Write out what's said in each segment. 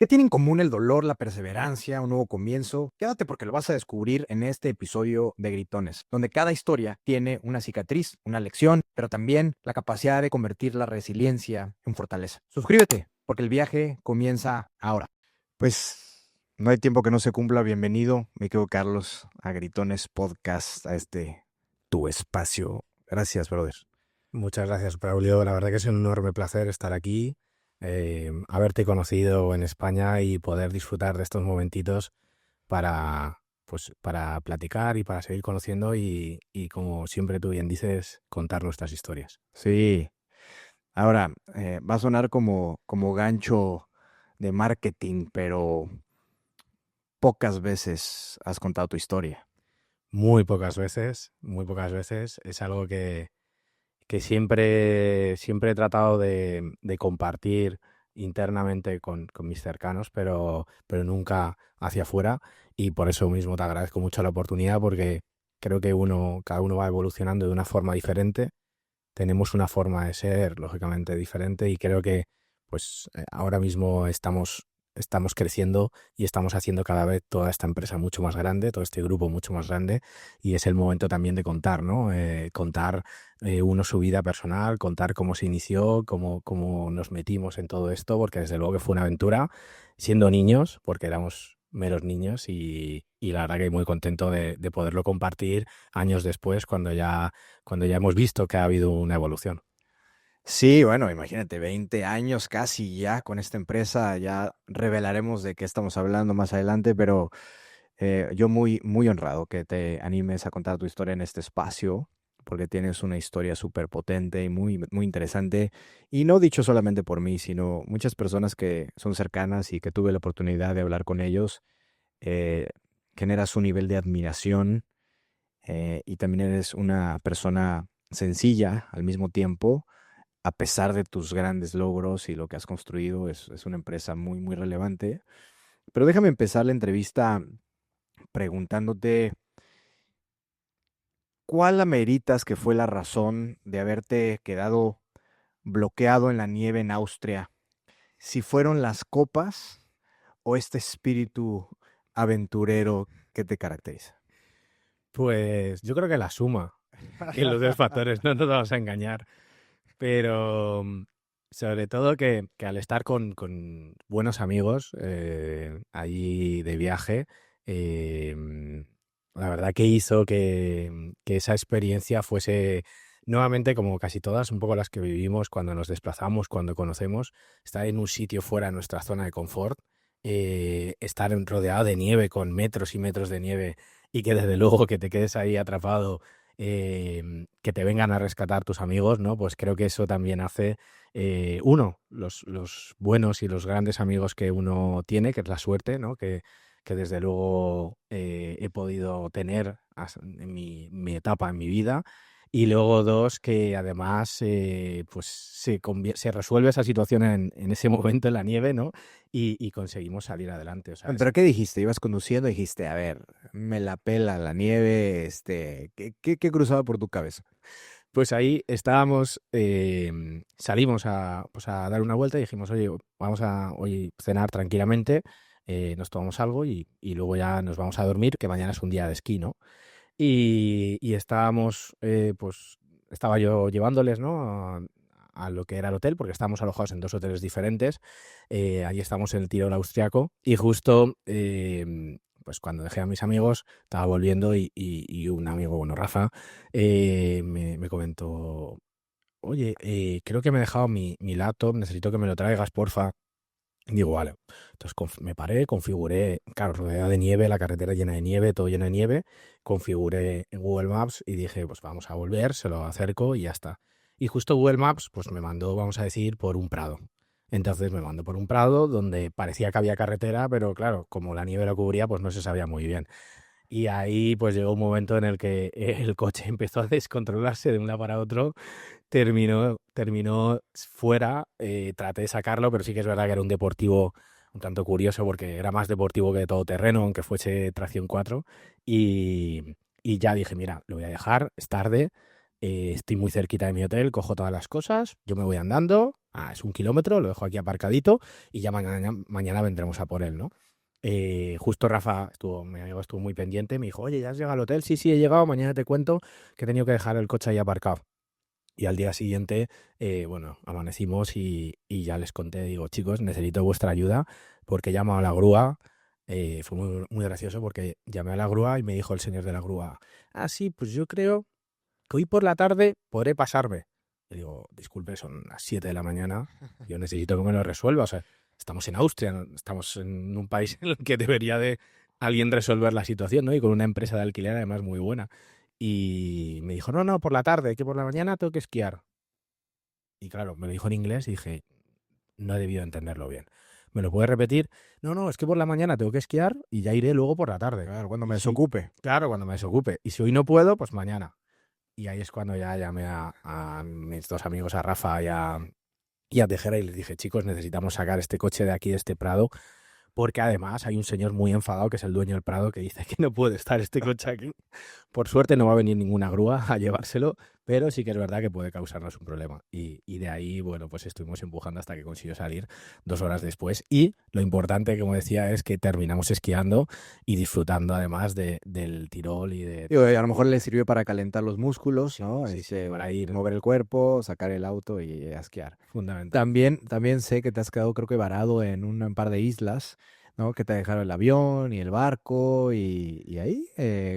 ¿Qué tiene en común el dolor, la perseverancia, un nuevo comienzo? Quédate porque lo vas a descubrir en este episodio de Gritones, donde cada historia tiene una cicatriz, una lección, pero también la capacidad de convertir la resiliencia en fortaleza. Suscríbete porque el viaje comienza ahora. Pues no hay tiempo que no se cumpla. Bienvenido, mi querido Carlos, a Gritones Podcast, a este tu espacio. Gracias, brother. Muchas gracias, Braulio. La verdad que es un enorme placer estar aquí, haberte conocido en España y poder disfrutar de estos momentitos para platicar y para seguir conociendo y como siempre tú bien dices, contar nuestras historias. Sí, ahora va a sonar como gancho de marketing, pero pocas veces has contado tu historia. Muy pocas veces. Es algo que siempre he tratado de compartir internamente con mis cercanos, pero nunca hacia afuera. Y por eso mismo te agradezco mucho la oportunidad, porque creo que cada uno va evolucionando de una forma diferente. Tenemos una forma de ser, lógicamente, diferente, y creo que ahora mismo estamos creciendo y estamos haciendo cada vez toda esta empresa mucho más grande, todo este grupo mucho más grande, y es el momento también de contar, ¿no? Contar uno su vida personal, contar cómo se inició, cómo nos metimos en todo esto, porque desde luego que fue una aventura siendo niños, porque éramos meros niños, y la verdad que muy contento de poderlo compartir años después, cuando ya hemos visto que ha habido una evolución. Sí, bueno, imagínate, 20 años casi ya con esta empresa, ya revelaremos de qué estamos hablando más adelante, pero yo muy honrado que te animes a contar tu historia en este espacio, porque tienes una historia súper potente y muy interesante, y no dicho solamente por mí, sino muchas personas que son cercanas y que tuve la oportunidad de hablar con ellos, eh, generas un nivel de admiración y también eres una persona sencilla al mismo tiempo a pesar de tus grandes logros y lo que has construido, es una empresa muy relevante. Pero déjame empezar la entrevista preguntándote, ¿cuál ameritas que fue la razón de haberte quedado bloqueado en la nieve en Austria? ¿Si fueron las copas o este espíritu aventurero que te caracteriza? Pues yo creo que la suma, que los dos factores, no nos vamos a engañar, pero sobre todo que al estar con buenos amigos allí de viaje, la verdad que hizo que esa experiencia fuese nuevamente, como casi todas, un poco las que vivimos cuando nos desplazamos, cuando conocemos, estar en un sitio fuera de nuestra zona de confort, estar rodeado de nieve, con metros y metros de nieve, y que desde luego que te quedes ahí atrapado, que te vengan a rescatar tus amigos, ¿no? Pues creo que eso también hace, los buenos y los grandes amigos que uno tiene, que es la suerte, ¿no? Que desde luego he podido tener en mi etapa, en mi vida. Y luego dos, que además pues se resuelve esa situación en ese momento en la nieve, ¿no? Y conseguimos salir adelante. O sea, ¿Pero qué dijiste? Ibas conduciendo y dijiste, a ver, me la pela la nieve, ¿qué cruzaba por tu cabeza? pues ahí estábamos, salimos a dar una vuelta y dijimos, oye, vamos a hoy cenar tranquilamente, nos tomamos algo y luego ya nos vamos a dormir, que mañana es un día de esquí, ¿no? Y estábamos, estaba yo llevándoles, ¿no? A lo que era el hotel, porque estábamos alojados en dos hoteles diferentes. Allí estamos en el Tirol austriaco, y justo pues cuando dejé a mis amigos estaba volviendo, y un amigo, bueno, Rafa, me comentó, oye, creo que me he dejado mi laptop, necesito que me lo traigas, porfa. Digo, vale. Entonces me paré, configuré, claro, rodeada de nieve, la carretera llena de nieve, todo lleno de nieve. Configuré en Google Maps y dije, pues vamos a volver, se lo acerco y ya está. Y justo Google Maps, pues me mandó, vamos a decir, por un prado. Entonces me mandó por un prado donde parecía que había carretera, pero claro, como la nieve lo cubría, pues no se sabía muy bien. Y ahí pues llegó un momento en el que el coche empezó a descontrolarse de un lado para otro. Terminó fuera, traté de sacarlo, pero sí que es verdad que era un deportivo un tanto curioso, porque era más deportivo que de todoterreno, aunque fuese tracción 4. Y ya dije, mira, lo voy a dejar, es tarde, estoy muy cerquita de mi hotel, cojo todas las cosas, yo me voy andando Es 1 kilómetro, lo dejo aquí aparcadito y ya mañana vendremos a por él, ¿no? Justo mi amigo estuvo muy pendiente, me dijo, oye, ¿ya has llegado al hotel? Sí, sí, he llegado, mañana te cuento que he tenido que dejar el coche ahí aparcado. Y al día siguiente, bueno, amanecimos y ya les conté, digo, chicos, necesito vuestra ayuda porque he llamado a la grúa. Fue muy, muy gracioso porque llamé a la grúa y me dijo el señor de la grúa, sí, pues yo creo que hoy por la tarde podré pasarme. Le digo, disculpe, son las 7 de la mañana, yo necesito que me lo resuelva. O sea, estamos en Austria, ¿no? Estamos en un país en el que debería de alguien resolver la situación, ¿no? Y con una empresa de alquiler además muy buena. Y me dijo, no, no, por la tarde, que por la mañana tengo que esquiar. Y claro, me lo dijo en inglés y dije, no he debido entenderlo bien. ¿Me lo puedes repetir? No, no, es que por la mañana tengo que esquiar y ya iré luego por la tarde. Claro, cuando Y me si, desocupe. claro, cuando me desocupe. Y si hoy no puedo, pues mañana. Y ahí es cuando ya llamé a mis dos amigos, a Rafa y a Tejera, y les dije, chicos, necesitamos sacar este coche de aquí, de este Prado, porque además hay un señor muy enfadado, que es el dueño del Prado, que dice que no puede estar este coche aquí. Por suerte no va a venir ninguna grúa a llevárselo, pero sí que es verdad que puede causarnos un problema. Y de ahí, bueno, pues estuvimos empujando hasta que consiguió salir 2 horas después. Y lo importante, como decía, es que terminamos esquiando y disfrutando además del Tirol y de... Digo, a lo mejor le sirvió para calentar los músculos, ¿no? Sí, sí, para ir Mover el cuerpo, sacar el auto y a esquiar. fundamental. También sé que te has quedado, creo que varado en un par de islas, ¿no? Que te dejaron el avión y el barco y ahí,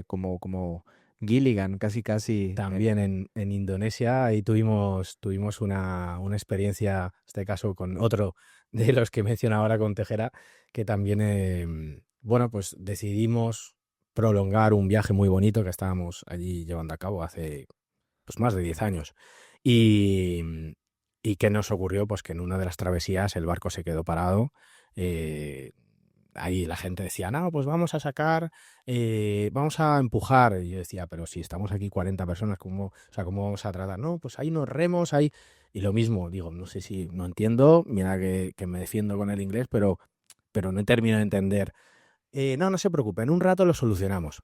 como Gilligan, casi, casi. También en Indonesia, ahí tuvimos una experiencia, en este caso con otro de los que menciono ahora con Tejera, que también, bueno, pues decidimos prolongar un viaje muy bonito que estábamos allí llevando a cabo hace pues más de 10 años. Y, y que nos ocurrió, pues que en una de las travesías el barco se quedó parado. eh, Ahí la gente decía, no, pues vamos a sacar, vamos a empujar. Y yo decía, pero si estamos aquí 40 personas, ¿cómo, o sea, cómo vamos a tratar? No, pues hay unos remos, hay... Y lo mismo, digo, no sé si, no entiendo, mira que me defiendo con el inglés, pero no termino de entender. No, no se preocupe, en un rato lo solucionamos.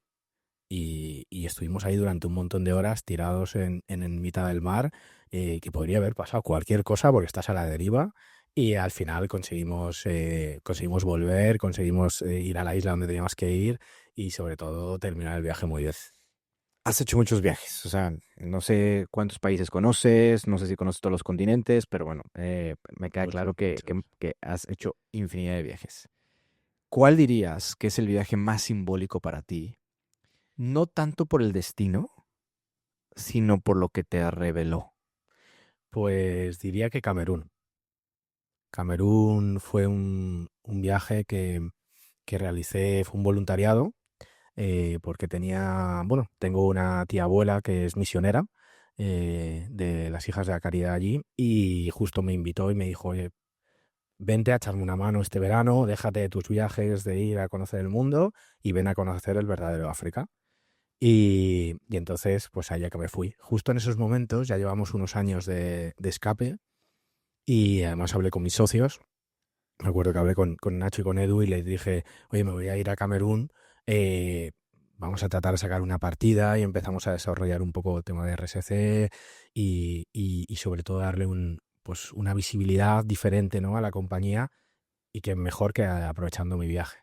Y estuvimos ahí durante un montón de horas tirados en mitad del mar, que podría haber pasado cualquier cosa porque estás a la deriva. Y al final conseguimos volver, conseguimos ir a la isla donde teníamos que ir y sobre todo terminar el viaje muy bien. Has hecho muchos viajes, o sea, no sé cuántos países conoces, no sé si conoces todos los continentes, pero bueno, me queda claro Muchos, muchos. que has hecho infinidad de viajes. ¿Cuál dirías que es el viaje más simbólico para ti? No tanto por el destino, sino por lo que te reveló. Pues diría que Camerún. Camerún fue un viaje que realicé, fue un voluntariado porque tengo una tía abuela que es misionera de las Hijas de la Caridad allí y justo me invitó y me dijo, oye, vente a echarme una mano este verano, déjate de tus viajes de ir a conocer el mundo y ven a conocer el verdadero África. Y entonces, pues allá que me fui. Justo en esos momentos, ya llevamos unos años de escape y además hablé con mis socios. Me acuerdo que hablé con Nacho y con Edu y les dije, oye, me voy a ir a Camerún, eh, vamos a tratar de sacar una partida y empezamos a desarrollar un poco el tema de RSC y sobre todo darle pues una visibilidad diferente, ¿no?, a la compañía y que mejor que aprovechando mi viaje.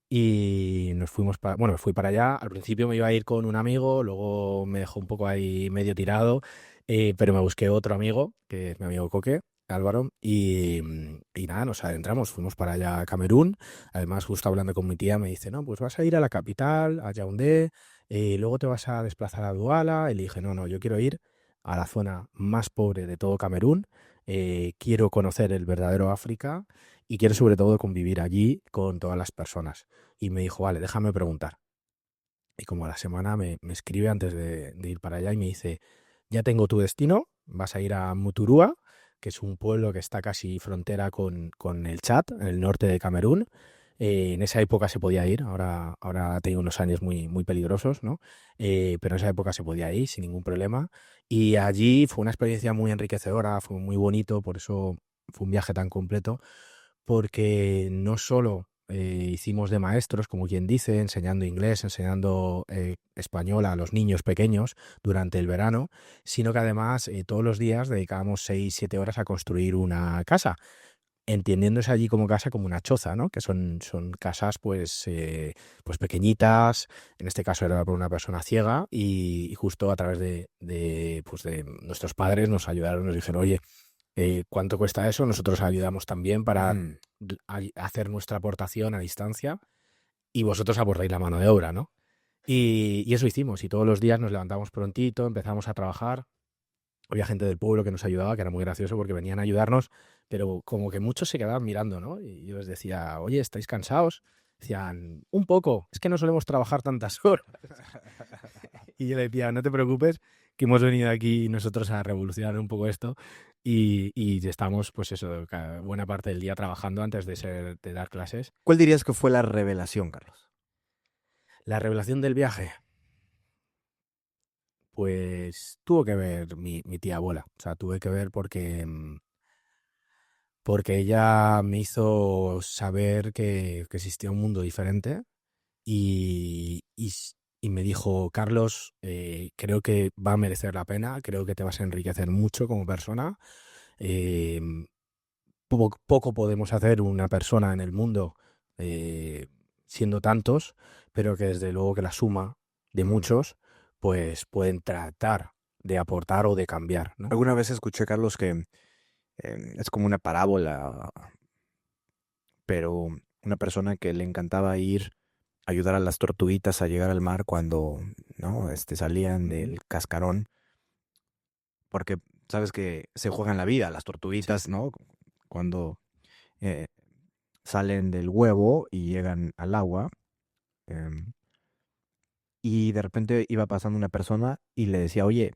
Y me fui para allá. Al principio me iba a ir con un amigo, luego me dejó un poco ahí medio tirado, pero me busqué otro amigo, que es mi amigo Coque, Álvaro, y nada, nos adentramos, fuimos para allá a Camerún. Además, justo hablando con mi tía, me dice, no, pues vas a ir a la capital, a Yaoundé, luego te vas a desplazar a Douala. Y le dije, no, no, yo quiero ir a la zona más pobre de todo Camerún, quiero conocer el verdadero África y quiero sobre todo convivir allí con todas las personas. Y me dijo, vale, déjame preguntar. Y como a la semana me escribe antes de ir para allá y me dice, ya tengo tu destino, vas a ir a Muturúa, que es un pueblo que está casi frontera con el Chad, en el norte de Camerún. En esa época se podía ir, ahora ha tenido unos años muy, muy peligrosos, ¿no? Pero en esa época se podía ir sin ningún problema. Y allí fue una experiencia muy enriquecedora, fue muy bonito, por eso fue un viaje tan completo, porque no solo hicimos de maestros, como quien dice, enseñando inglés, enseñando español a los niños pequeños durante el verano, sino que además todos los días dedicábamos 6, 7 horas a construir una casa, entendiéndose allí como casa como una choza, ¿no? Que son casas pues pequeñitas, en este caso era por una persona ciega y justo a través de nuestros padres nos ayudaron, nos dijeron, oye, ¿cuánto cuesta eso? Nosotros ayudamos también para Mm. hacer nuestra aportación a distancia y vosotros aportáis la mano de obra, ¿no? Y eso hicimos y todos los días nos levantamos prontito, empezamos a trabajar. Había gente del pueblo que nos ayudaba, que era muy gracioso porque venían a ayudarnos, pero como que muchos se quedaban mirando, ¿no? Y yo les decía, oye, ¿estáis cansados? Decían, un poco, es que no solemos trabajar tantas horas. Y yo le decía, no te preocupes, que hemos venido aquí nosotros a revolucionar un poco esto y estamos, pues eso, buena parte del día trabajando antes de dar clases. ¿Cuál dirías que fue la revelación, Carlos? La revelación del viaje, pues tuvo que ver mi tía abuela. O sea, tuve que ver porque ella me hizo saber que existía un mundo diferente y me dijo, Carlos, creo que va a merecer la pena, creo que te vas a enriquecer mucho como persona. eh, poco podemos hacer una persona en el mundo eh, siendo tantos, pero que desde luego que la suma de muchos pues pueden tratar de aportar o de cambiar, ¿no? Alguna vez escuché, Carlos, que es como una parábola, pero una persona que le encantaba ir a ayudar a las tortuguitas a llegar al mar cuando, ¿no? Salían Ujú. del cascarón, porque sabes que se juegan la vida las Sí. tortuguitas, ¿no? Cuando eh, salen del huevo y llegan al agua, em, y de repente iba pasando una persona y le decía, oye,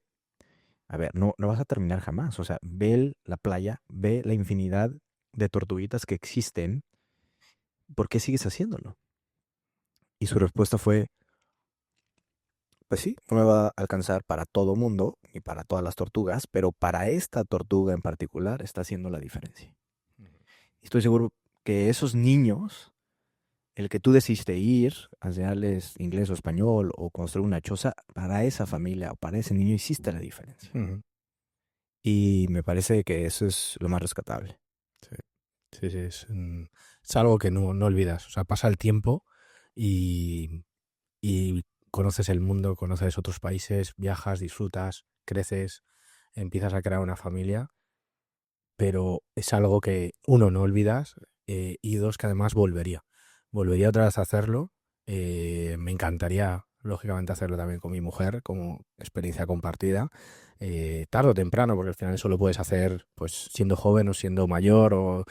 a ver, no vas a terminar jamás, o sea, ve la playa, ve la infinidad de tortuguitas que existen, ¿por qué sigues haciéndolo? Y su respuesta fue, pues sí, no me va a alcanzar para todo mundo ni para todas las tortugas, pero para esta tortuga en particular está haciendo la diferencia. Ujú. Estoy seguro que esos niños, el que tú decidiste ir a enseñarles inglés o español o construir una choza, para esa familia o para ese niño hiciste la diferencia. Ujú. Y me parece que eso es lo más rescatable. Sí, sí, sí, es algo que no olvidas. O sea, pasa el tiempo y conoces el mundo, conoces otros países, viajas, disfrutas, creces, empiezas a crear una familia, pero es algo que uno no olvidas y dos que además volvería. Volvería otra vez a hacerlo. Me encantaría, lógicamente, hacerlo también con mi mujer como experiencia compartida. Tarde o temprano, porque al final eso lo puedes hacer pues siendo joven o siendo mayor o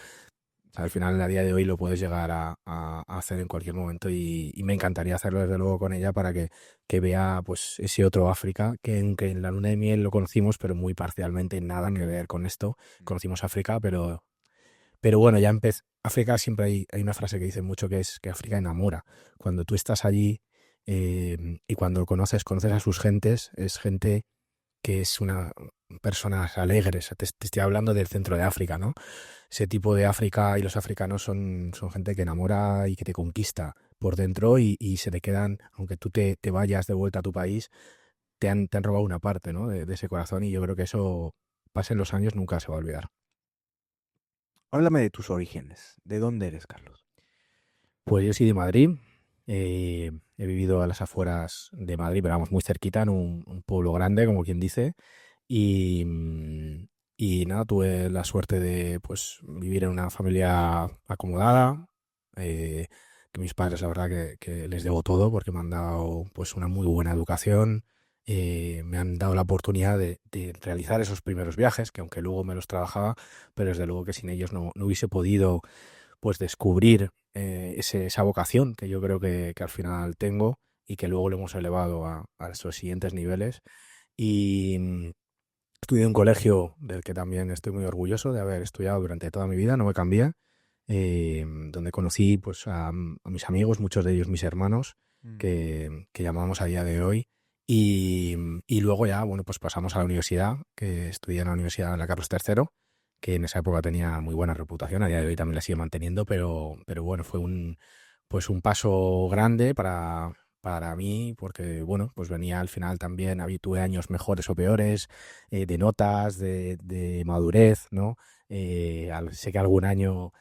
sea, al final a día de hoy lo puedes llegar a hacer en cualquier momento y me encantaría hacerlo desde luego con ella para que vea pues ese otro África que aunque en la luna de miel lo conocimos pero muy parcialmente, nada que ver con esto. Conocimos África, pero bueno, ya empecé. África siempre hay una frase que dice mucho que es que África enamora. Cuando tú estás allí y cuando conoces a sus gentes, es gente que es una personas alegres. Te estoy hablando del centro de África, ¿no? Ese tipo de África y los africanos son gente que enamora y que te conquista por dentro y se te quedan, aunque tú te vayas de vuelta a tu país, te han robado una parte, ¿no? de ese corazón y yo creo que eso, pasen los años, nunca se va a olvidar. Háblame de tus orígenes. ¿De dónde eres, Carlos? Pues yo soy de Madrid, he vivido a las afueras de Madrid, pero vamos, muy cerquita, en un pueblo grande, como quien dice, y, y nada, tuve la suerte de pues vivir en una familia acomodada, eh, que mis padres, la verdad, que les debo todo porque me han dado pues una muy buena educación, me han dado la oportunidad de realizar esos primeros viajes, que aunque luego me los trabajaba, pero desde luego que sin ellos no hubiese podido pues descubrir esa vocación que yo creo que al final tengo y que luego lo hemos elevado a esos siguientes niveles. Y estudié en un colegio del que también estoy muy orgulloso de haber estudiado durante toda mi vida, no me cambié, donde conocí pues a mis amigos, muchos de ellos mis hermanos, Mm. que llamamos a día de hoy. Y luego ya, bueno, pues pasamos a la universidad, que estudié en la Universidad de la Carlos III, que en esa época tenía muy buena reputación, a día de hoy también la sigue manteniendo, pero bueno, fue pues un paso grande para mí, porque bueno, pues venía al final también, tuve años mejores o peores, de notas, de madurez, ¿no? Sé que algún año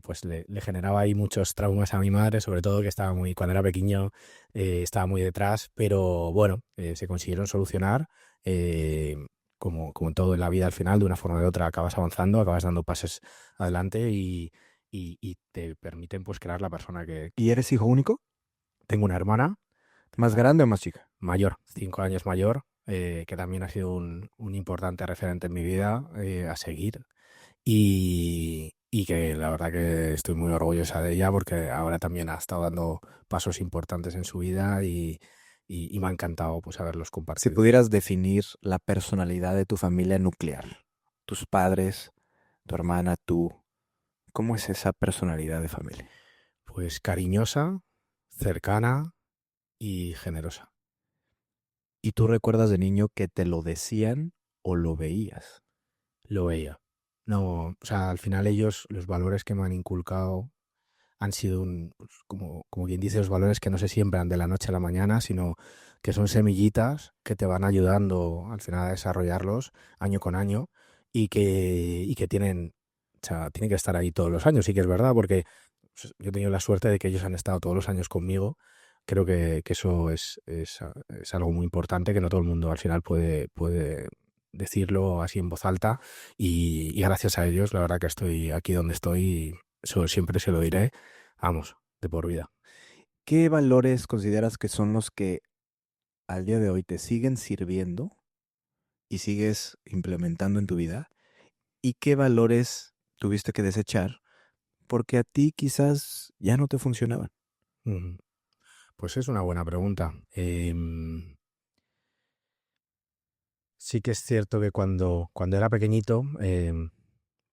pues le generaba ahí muchos traumas a mi madre, sobre todo que estaba cuando era pequeño, estaba muy detrás, pero bueno, se consiguieron solucionar. eh, como en todo en la vida, al final, de una forma o de otra, acabas avanzando, acabas dando pasos adelante y te permiten pues crear la persona que ¿Y eres hijo único? tengo. Una hermana ¿Más grande o más chica? mayor, 5 años mayor, que también ha sido un importante referente en mi vida, a seguir, y que la verdad que estoy muy orgullosa de ella porque ahora también ha estado dando pasos importantes en su vida y me ha encantado pues haberlos Si compartido. pudieras definir la personalidad de tu familia nuclear, tus padres, tu hermana, tú, ¿cómo es esa personalidad de familia? Pues cariñosa, cercana y generosa. ¿Y tú recuerdas de niño que te lo decían o lo veías? Lo veía. No, o sea, al final ellos, los valores que me han inculcado han sido pues, como quien dice, los valores que no se siembran de la noche a la mañana, sino que son semillitas que te van ayudando al final a desarrollarlos año con año y que tienen, o sea, tienen que estar ahí todos los años. Sí que es verdad, porque pues, yo he tenido la suerte de que ellos han estado todos los años conmigo. Creo que eso es algo muy importante, que no todo el mundo al final puede decirlo así en voz alta, y gracias a ellos, la verdad que estoy aquí donde estoy, y eso siempre se lo diré, vamos, de por vida. ¿Qué valores consideras que son los que al día de hoy te siguen sirviendo y sigues implementando en tu vida? ¿Y qué valores tuviste que desechar porque a ti quizás ya no te funcionaban? Ujú. Pues es una buena pregunta. Sí que es cierto que cuando era pequeñito,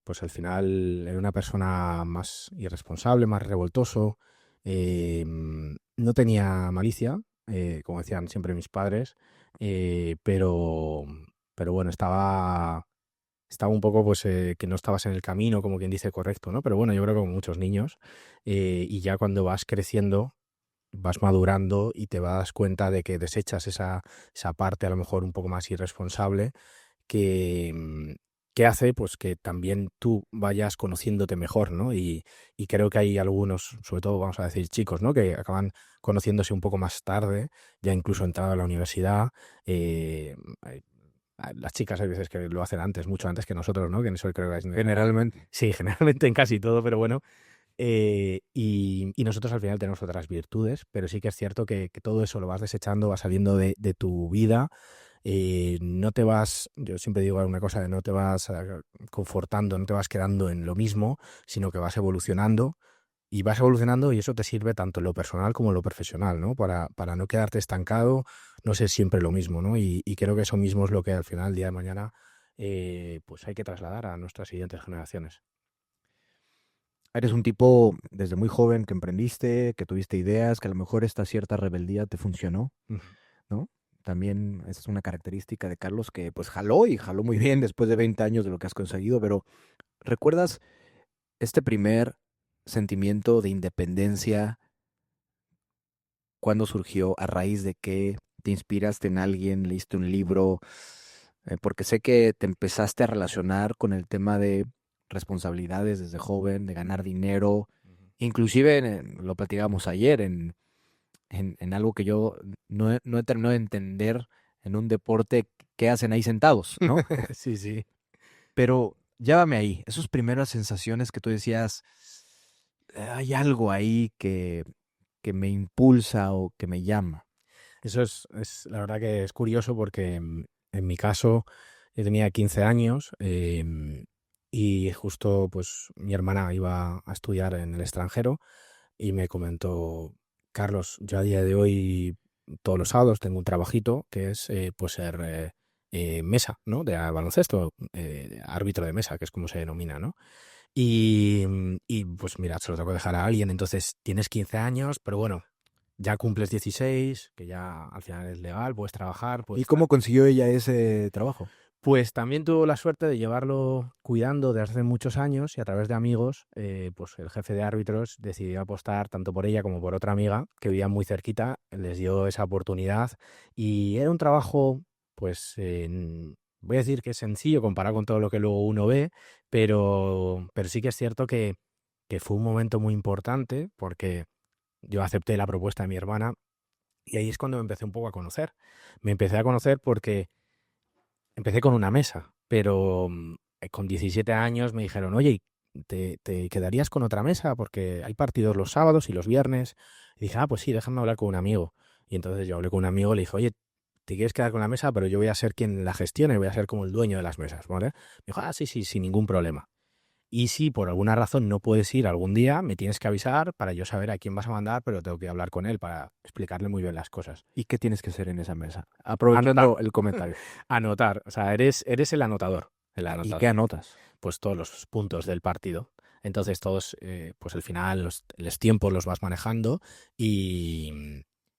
pues al final era una persona más irresponsable, más revoltoso, no tenía malicia, como decían siempre mis padres, pero bueno, estaba un poco, pues, que no estabas en el camino, como quien dice, correcto, ¿no? Pero bueno, yo creo que como muchos niños, y ya cuando vas creciendo, vas madurando y te das cuenta de que desechas esa parte a lo mejor un poco más irresponsable, que, que hace pues que también tú vayas conociéndote mejor, ¿no? Y creo que hay algunos, sobre todo vamos a decir chicos, ¿no? Que acaban conociéndose un poco más tarde, ya incluso entrado a la universidad. Hay- las chicas hay veces que lo hacen antes, mucho antes que nosotros, ¿no? Que en eso creo que es... Generalmente. Sí, generalmente en casi todo, pero bueno. Y nosotros al final tenemos otras virtudes, pero sí que es cierto que todo eso lo vas desechando, va saliendo de tu vida. No te vas, yo siempre digo una cosa, de no te vas confortando, no te vas quedando en lo mismo, sino que vas evolucionando, y eso te sirve tanto en lo personal como en lo profesional, ¿no? Para no quedarte estancado, no ser siempre lo mismo, ¿no? Y creo que eso mismo es lo que al final, el día de mañana, pues hay que trasladar a nuestras siguientes generaciones. Eres un tipo desde muy joven que emprendiste, que tuviste ideas, que a lo mejor esta cierta rebeldía te funcionó, Ujú. ¿no? También esa es una característica de Carlos que pues jaló y jaló muy bien después de 20 años de lo que has conseguido, pero ¿recuerdas este primer sentimiento de independencia? ¿Cuándo surgió? ¿A raíz de qué? ¿Te inspiraste en alguien? ¿Leíste un libro? Porque sé que te empezaste a relacionar con el tema de responsabilidades desde joven, de ganar dinero, Ujú. inclusive lo platicábamos ayer en algo que yo no he terminado de entender en un deporte que hacen ahí sentados, ¿no? Sí, sí. Pero llévame ahí, esas primeras sensaciones que tú decías, hay algo ahí que me impulsa o que me llama. Eso la verdad que es curioso porque en mi caso yo tenía 15 años, y justo pues mi hermana iba a estudiar en el extranjero y me comentó: Carlos, yo a día de hoy todos los sábados tengo un trabajito que es pues ser mesa, ¿no? De baloncesto, árbitro de mesa, que es como se denomina, ¿no? Y pues mira, se lo tengo que dejar a alguien, entonces tienes 15 años, pero bueno, ya cumples 16, que ya al final es legal, puedes trabajar, ¿Y puedes tal. cómo consiguió ella ese trabajo? Pues también tuvo la suerte de llevarlo cuidando desde hace muchos años y a través de amigos, pues el jefe de árbitros decidió apostar tanto por ella como por otra amiga que vivía muy cerquita, les dio esa oportunidad y era un trabajo, pues voy a decir que sencillo comparado con todo lo que luego uno ve, pero sí que es cierto que fue un momento muy importante porque yo acepté la propuesta de mi hermana y ahí es cuando me empecé un poco a conocer. Me empecé a conocer porque empecé con una mesa, pero con 17 años me dijeron, oye, ¿te quedarías con otra mesa? Porque hay partidos los sábados y los viernes. Y dije, pues sí, déjame hablar con un amigo. Y entonces yo hablé con un amigo y le dije, oye, ¿te quieres quedar con la mesa? Pero yo voy a ser quien la gestione, voy a ser como el dueño de las mesas, ¿vale? Me dijo, sí, sí, sin ningún problema. Y si por alguna razón no puedes ir algún día, me tienes que avisar para yo saber a quién vas a mandar, pero tengo que hablar con él para explicarle muy bien las cosas. ¿Y qué tienes que hacer en esa mesa? Anotar, Aprovechando el comentario. anotar, o sea, eres el anotador. El ¿Y anotador. qué anotas? Pues todos los puntos del partido. Entonces todos, pues al final los tiempos los vas manejando y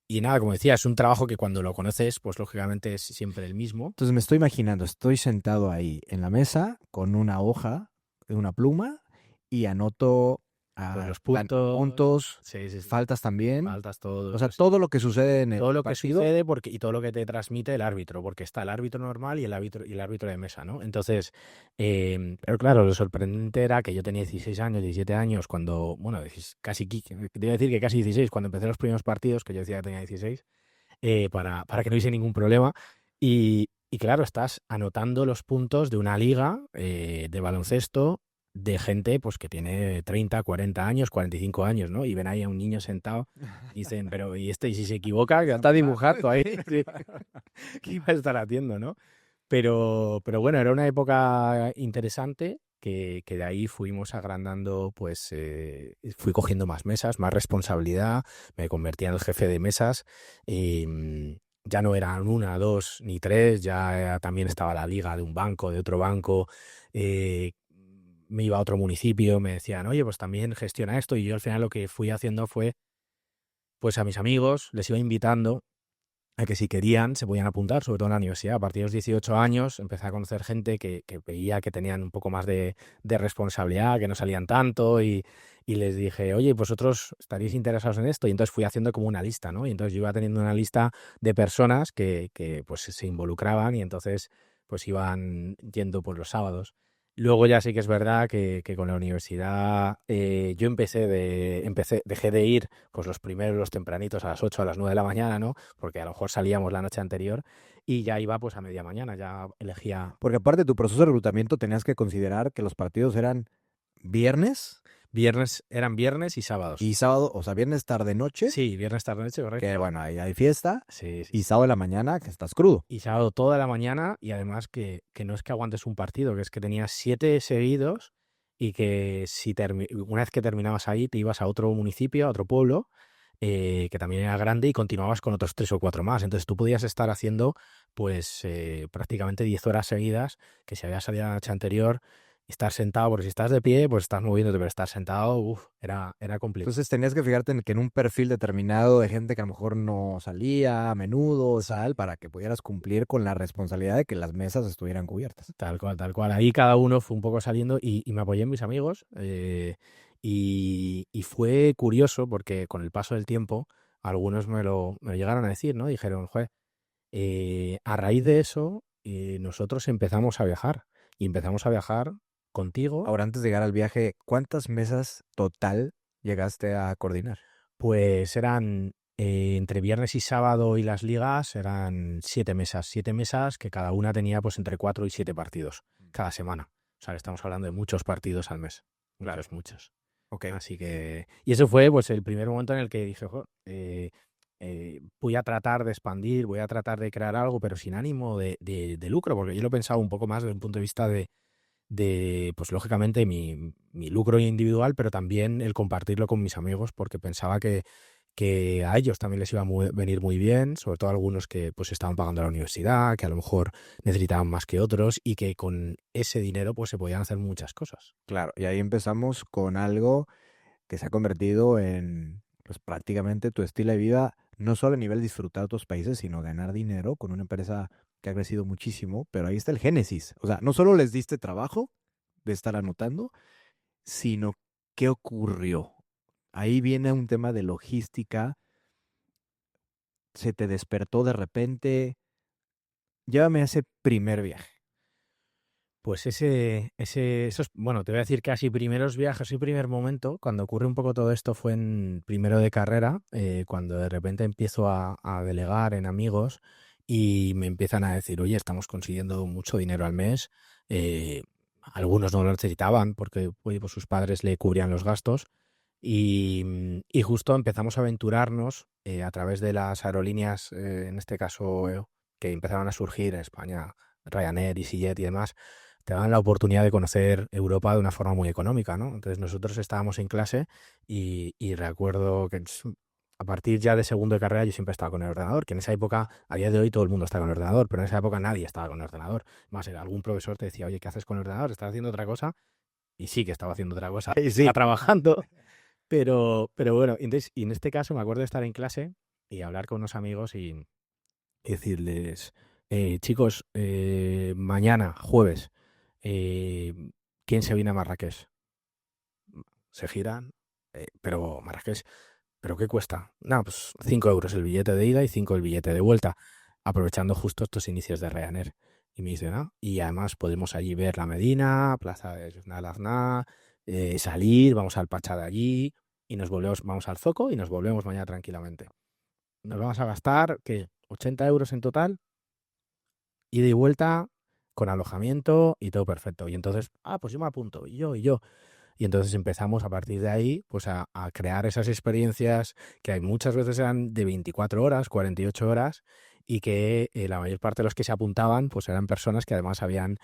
nada, como decía, es un trabajo que cuando lo conoces, pues lógicamente es siempre el mismo. Entonces me estoy imaginando, estoy sentado ahí en la mesa con una hoja, una pluma y anoto Pues los puntos, sí, sí, sí, faltas también. faltas todo, O sea, todo lo que sucede en el todo lo que partido. sucede y todo lo que te transmite el árbitro, porque está el árbitro normal y el árbitro de mesa, ¿no? Entonces, pero claro, lo sorprendente era que yo tenía 16 años, 17 años cuando, bueno, casi, te iba a decir que casi 16, cuando empecé los primeros partidos, que yo decía que tenía 16, para que no hubiese ningún problema. Y claro, estás anotando los puntos de una liga de baloncesto de gente pues que tiene 30, 40 años, 45 años, ¿no? Y ven ahí a un niño sentado y dicen, pero ¿y este? Y si se equivoca, que está dibujando ahí. Sí. ¿Qué iba a estar haciendo, no? Pero bueno, era una época interesante que de ahí fuimos agrandando, pues fui cogiendo más mesas, más responsabilidad, me convertí en el jefe de mesas y ya no eran una, dos ni tres, ya también estaba la liga de un banco, de otro banco, eh, me iba a otro municipio, me decían, oye, pues también gestiona esto y yo al final lo que fui haciendo fue, pues a mis amigos les iba invitando a que si querían se podían apuntar, sobre todo en la universidad. A partir de los 18 años empecé a conocer gente que veía que tenían un poco más de responsabilidad, que no salían tanto y les dije, oye, ¿vosotros estaríais interesados en esto? Y entonces fui haciendo como una lista, ¿no? Y entonces yo iba teniendo una lista de personas que pues se involucraban y entonces pues iban yendo por los sábados. Luego ya sí que es verdad que con la universidad yo dejé de ir pues los primeros, los tempranitos a las 8 a las 9 de la mañana, ¿no? Porque a lo mejor salíamos la noche anterior y ya iba pues a media mañana, ya elegía Porque aparte de tu proceso de reclutamiento tenías que considerar que los partidos eran viernes eran viernes y sábados. y sábado, o sea, viernes tarde noche, Sí, viernes tarde noche, que correcto. bueno, ahí hay fiesta, Sí, sí, y sí. sábado de la mañana que estás crudo. Y sábado toda la mañana y además que no es que aguantes un partido, que es que tenías 7 seguidos y que una vez que terminabas ahí te ibas a otro municipio, a otro pueblo, que también era grande y continuabas con otros 3 o 4 más. Entonces tú podías estar haciendo pues prácticamente 10 horas seguidas, que si habías salido la noche anterior y estar sentado, porque si estás de pie pues estás moviéndote, pero estar sentado, era complicado. Entonces tenías que fijarte en que en un perfil determinado de gente que a lo mejor no salía a menudo, tal, para que pudieras cumplir con la responsabilidad de que las mesas estuvieran cubiertas. Tal cual, tal cual. Ahí cada uno fue un poco saliendo y me apoyé en mis amigos. Y fue curioso porque con el paso del tiempo algunos me lo llegaron a decir, ¿no? Dijeron, joder, a raíz de eso nosotros empezamos a viajar. Y empezamos a viajar contigo. Ahora, antes de llegar al viaje, ¿cuántas mesas total llegaste a coordinar? Pues eran entre viernes y sábado y las ligas eran 7 mesas que cada una tenía pues entre 4 y 7 partidos cada semana. O sea, que estamos hablando de muchos partidos al mes. Claro. Muchos. Ok. Así que... Y eso fue pues el primer momento en el que dije, "Jo, voy a tratar de expandir, voy a tratar de crear algo, pero sin ánimo de lucro", porque yo lo pensaba un poco más desde un punto de vista pues lógicamente mi lucro individual, pero también el compartirlo con mis amigos, porque pensaba que a ellos también les iba a venir muy bien, sobre todo algunos que pues estaban pagando la universidad, que a lo mejor necesitaban más que otros y que con ese dinero pues se podían hacer muchas cosas. Claro, y ahí empezamos con algo que se ha convertido en pues, prácticamente tu estilo de vida no solo a nivel de disfrutar otros países, sino ganar dinero con una empresa que ha crecido muchísimo, pero ahí está el génesis. O sea, no solo les diste trabajo de estar anotando, sino qué ocurrió. Ahí viene un tema de logística, se te despertó de repente. Llévame a ese primer viaje. Pues esos, bueno, te voy a decir casi primeros viajes y primer momento, cuando ocurre un poco todo esto fue en primero de carrera, cuando de repente empiezo a delegar en amigos y me empiezan a decir, oye, estamos consiguiendo mucho dinero al mes, algunos no lo necesitaban porque oye, pues sus padres le cubrían los gastos y justo empezamos a aventurarnos a través de las aerolíneas, en este caso, que empezaban a surgir en España, Ryanair, EasyJet y demás, te dan la oportunidad de conocer Europa de una forma muy económica, ¿no? Entonces nosotros estábamos en clase y recuerdo que a partir ya de segundo de carrera yo siempre estaba con el ordenador, que en esa época, a día de hoy todo el mundo está con el ordenador, pero en esa época nadie estaba con el ordenador. Más algún profesor te decía, oye, ¿qué haces con el ordenador? ¿Estás haciendo otra cosa? Y sí que estaba haciendo otra cosa, Sí, estaba sí. trabajando, pero bueno, entonces, y en este caso me acuerdo de estar en clase y hablar con unos amigos y decirles, chicos, mañana, jueves, eh, ¿quién se viene a Marrakech? Se giran, pero Marrakech, ¿pero qué cuesta? No, pues 5 euros el billete de ida y 5 el billete de vuelta, aprovechando justo estos inicios de Ryanair. Y me dicen, ah, y además podemos allí ver la Medina, Plaza de Al-Azná, salir, vamos al Pachá de allí y nos volvemos, vamos al Zoco y nos volvemos mañana tranquilamente. Nos vamos a gastar, ¿qué? 80 euros en total, ida y vuelta, con alojamiento y todo perfecto. Y entonces, ah, pues yo me apunto, y yo, y yo. Y entonces empezamos a partir de ahí pues a crear esas experiencias que hay muchas veces eran de 24 horas, 48 horas y que la mayor parte de los que se apuntaban pues eran personas que además habían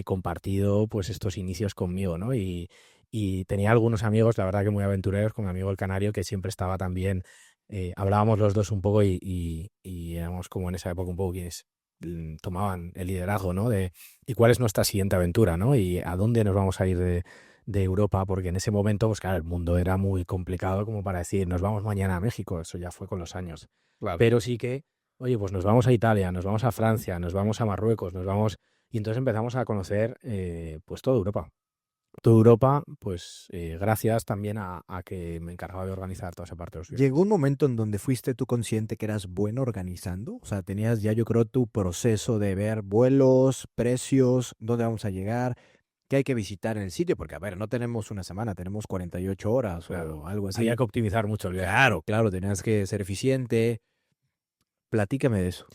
compartido pues estos inicios conmigo, ¿no? Y tenía algunos amigos, la verdad que muy aventureros, como mi amigo el Canario, que siempre estaba también, hablábamos los dos un poco y éramos como en esa época un poco quienes tomaban el liderazgo, ¿no? De ¿y cuál es nuestra siguiente aventura, ¿no? Y a dónde nos vamos a ir de Europa, porque en ese momento, pues claro, el mundo era muy complicado como para decir, nos vamos mañana a México, eso ya fue con los años. Claro. Pero sí que, oye, pues nos vamos a Italia, nos vamos a Francia, nos vamos a Marruecos, nos vamos... Y entonces empezamos a conocer pues toda Europa. Toda Europa, pues gracias también a que me encargaba de organizar toda esa parte de los ¿Llegó viajes. un momento en donde fuiste tú consciente que eras bueno organizando? O sea, tenías ya yo creo tu proceso de ver vuelos, precios, dónde vamos a llegar, qué hay que visitar en el sitio, porque a ver, no tenemos una semana, tenemos 48 horas Claro, o algo había así. que optimizar mucho el viaje. Claro, claro, tenías que ser eficiente. Platícame de eso.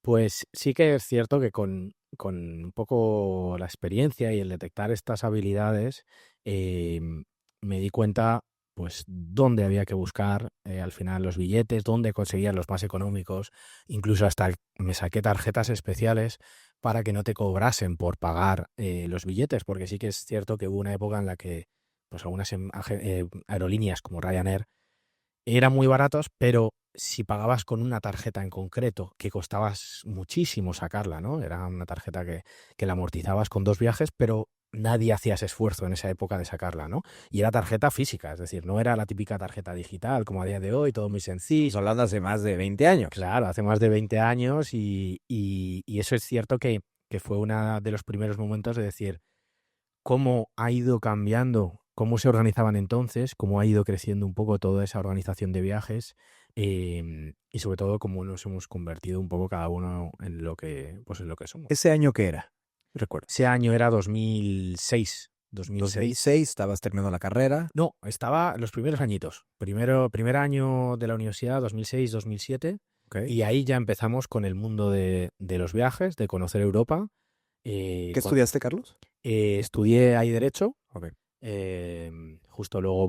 Pues sí que es cierto que con un poco la experiencia y el detectar estas habilidades, me di cuenta pues dónde había que buscar al final los billetes, dónde conseguir los más económicos, incluso hasta me saqué tarjetas especiales para que no te cobrasen por pagar los billetes, porque sí que es cierto que hubo una época en la que pues algunas aerolíneas como Ryanair eran muy baratos, pero si pagabas con una tarjeta en concreto, que costabas muchísimo sacarla, ¿no? Era una tarjeta que la amortizabas con 2 viajes, pero nadie hacía ese esfuerzo en esa época de sacarla, ¿no? Y era tarjeta física, es decir, no era la típica tarjeta digital como a día de hoy, todo muy Estamos sencillo. hablando hace más de 20 años. Claro, hace más de 20 años y eso es cierto que fue uno de los primeros momentos de decir, cómo ha ido cambiando, cómo se organizaban entonces, cómo ha ido creciendo un poco toda esa organización de viajes y sobre todo cómo nos hemos convertido un poco cada uno en lo que, pues en lo que somos. ¿Ese año qué era? Ese ¿Recuerdas? año era 2006, 2006. 2006, estabas terminando la carrera. No, estaba los primeros añitos. Primer año de la universidad, 2006, 2007. Ok. Y ahí ya empezamos con el mundo de los viajes, de conocer Europa. ¿Qué estudiaste, Carlos? Estudié ahí Derecho. Ok. Justo luego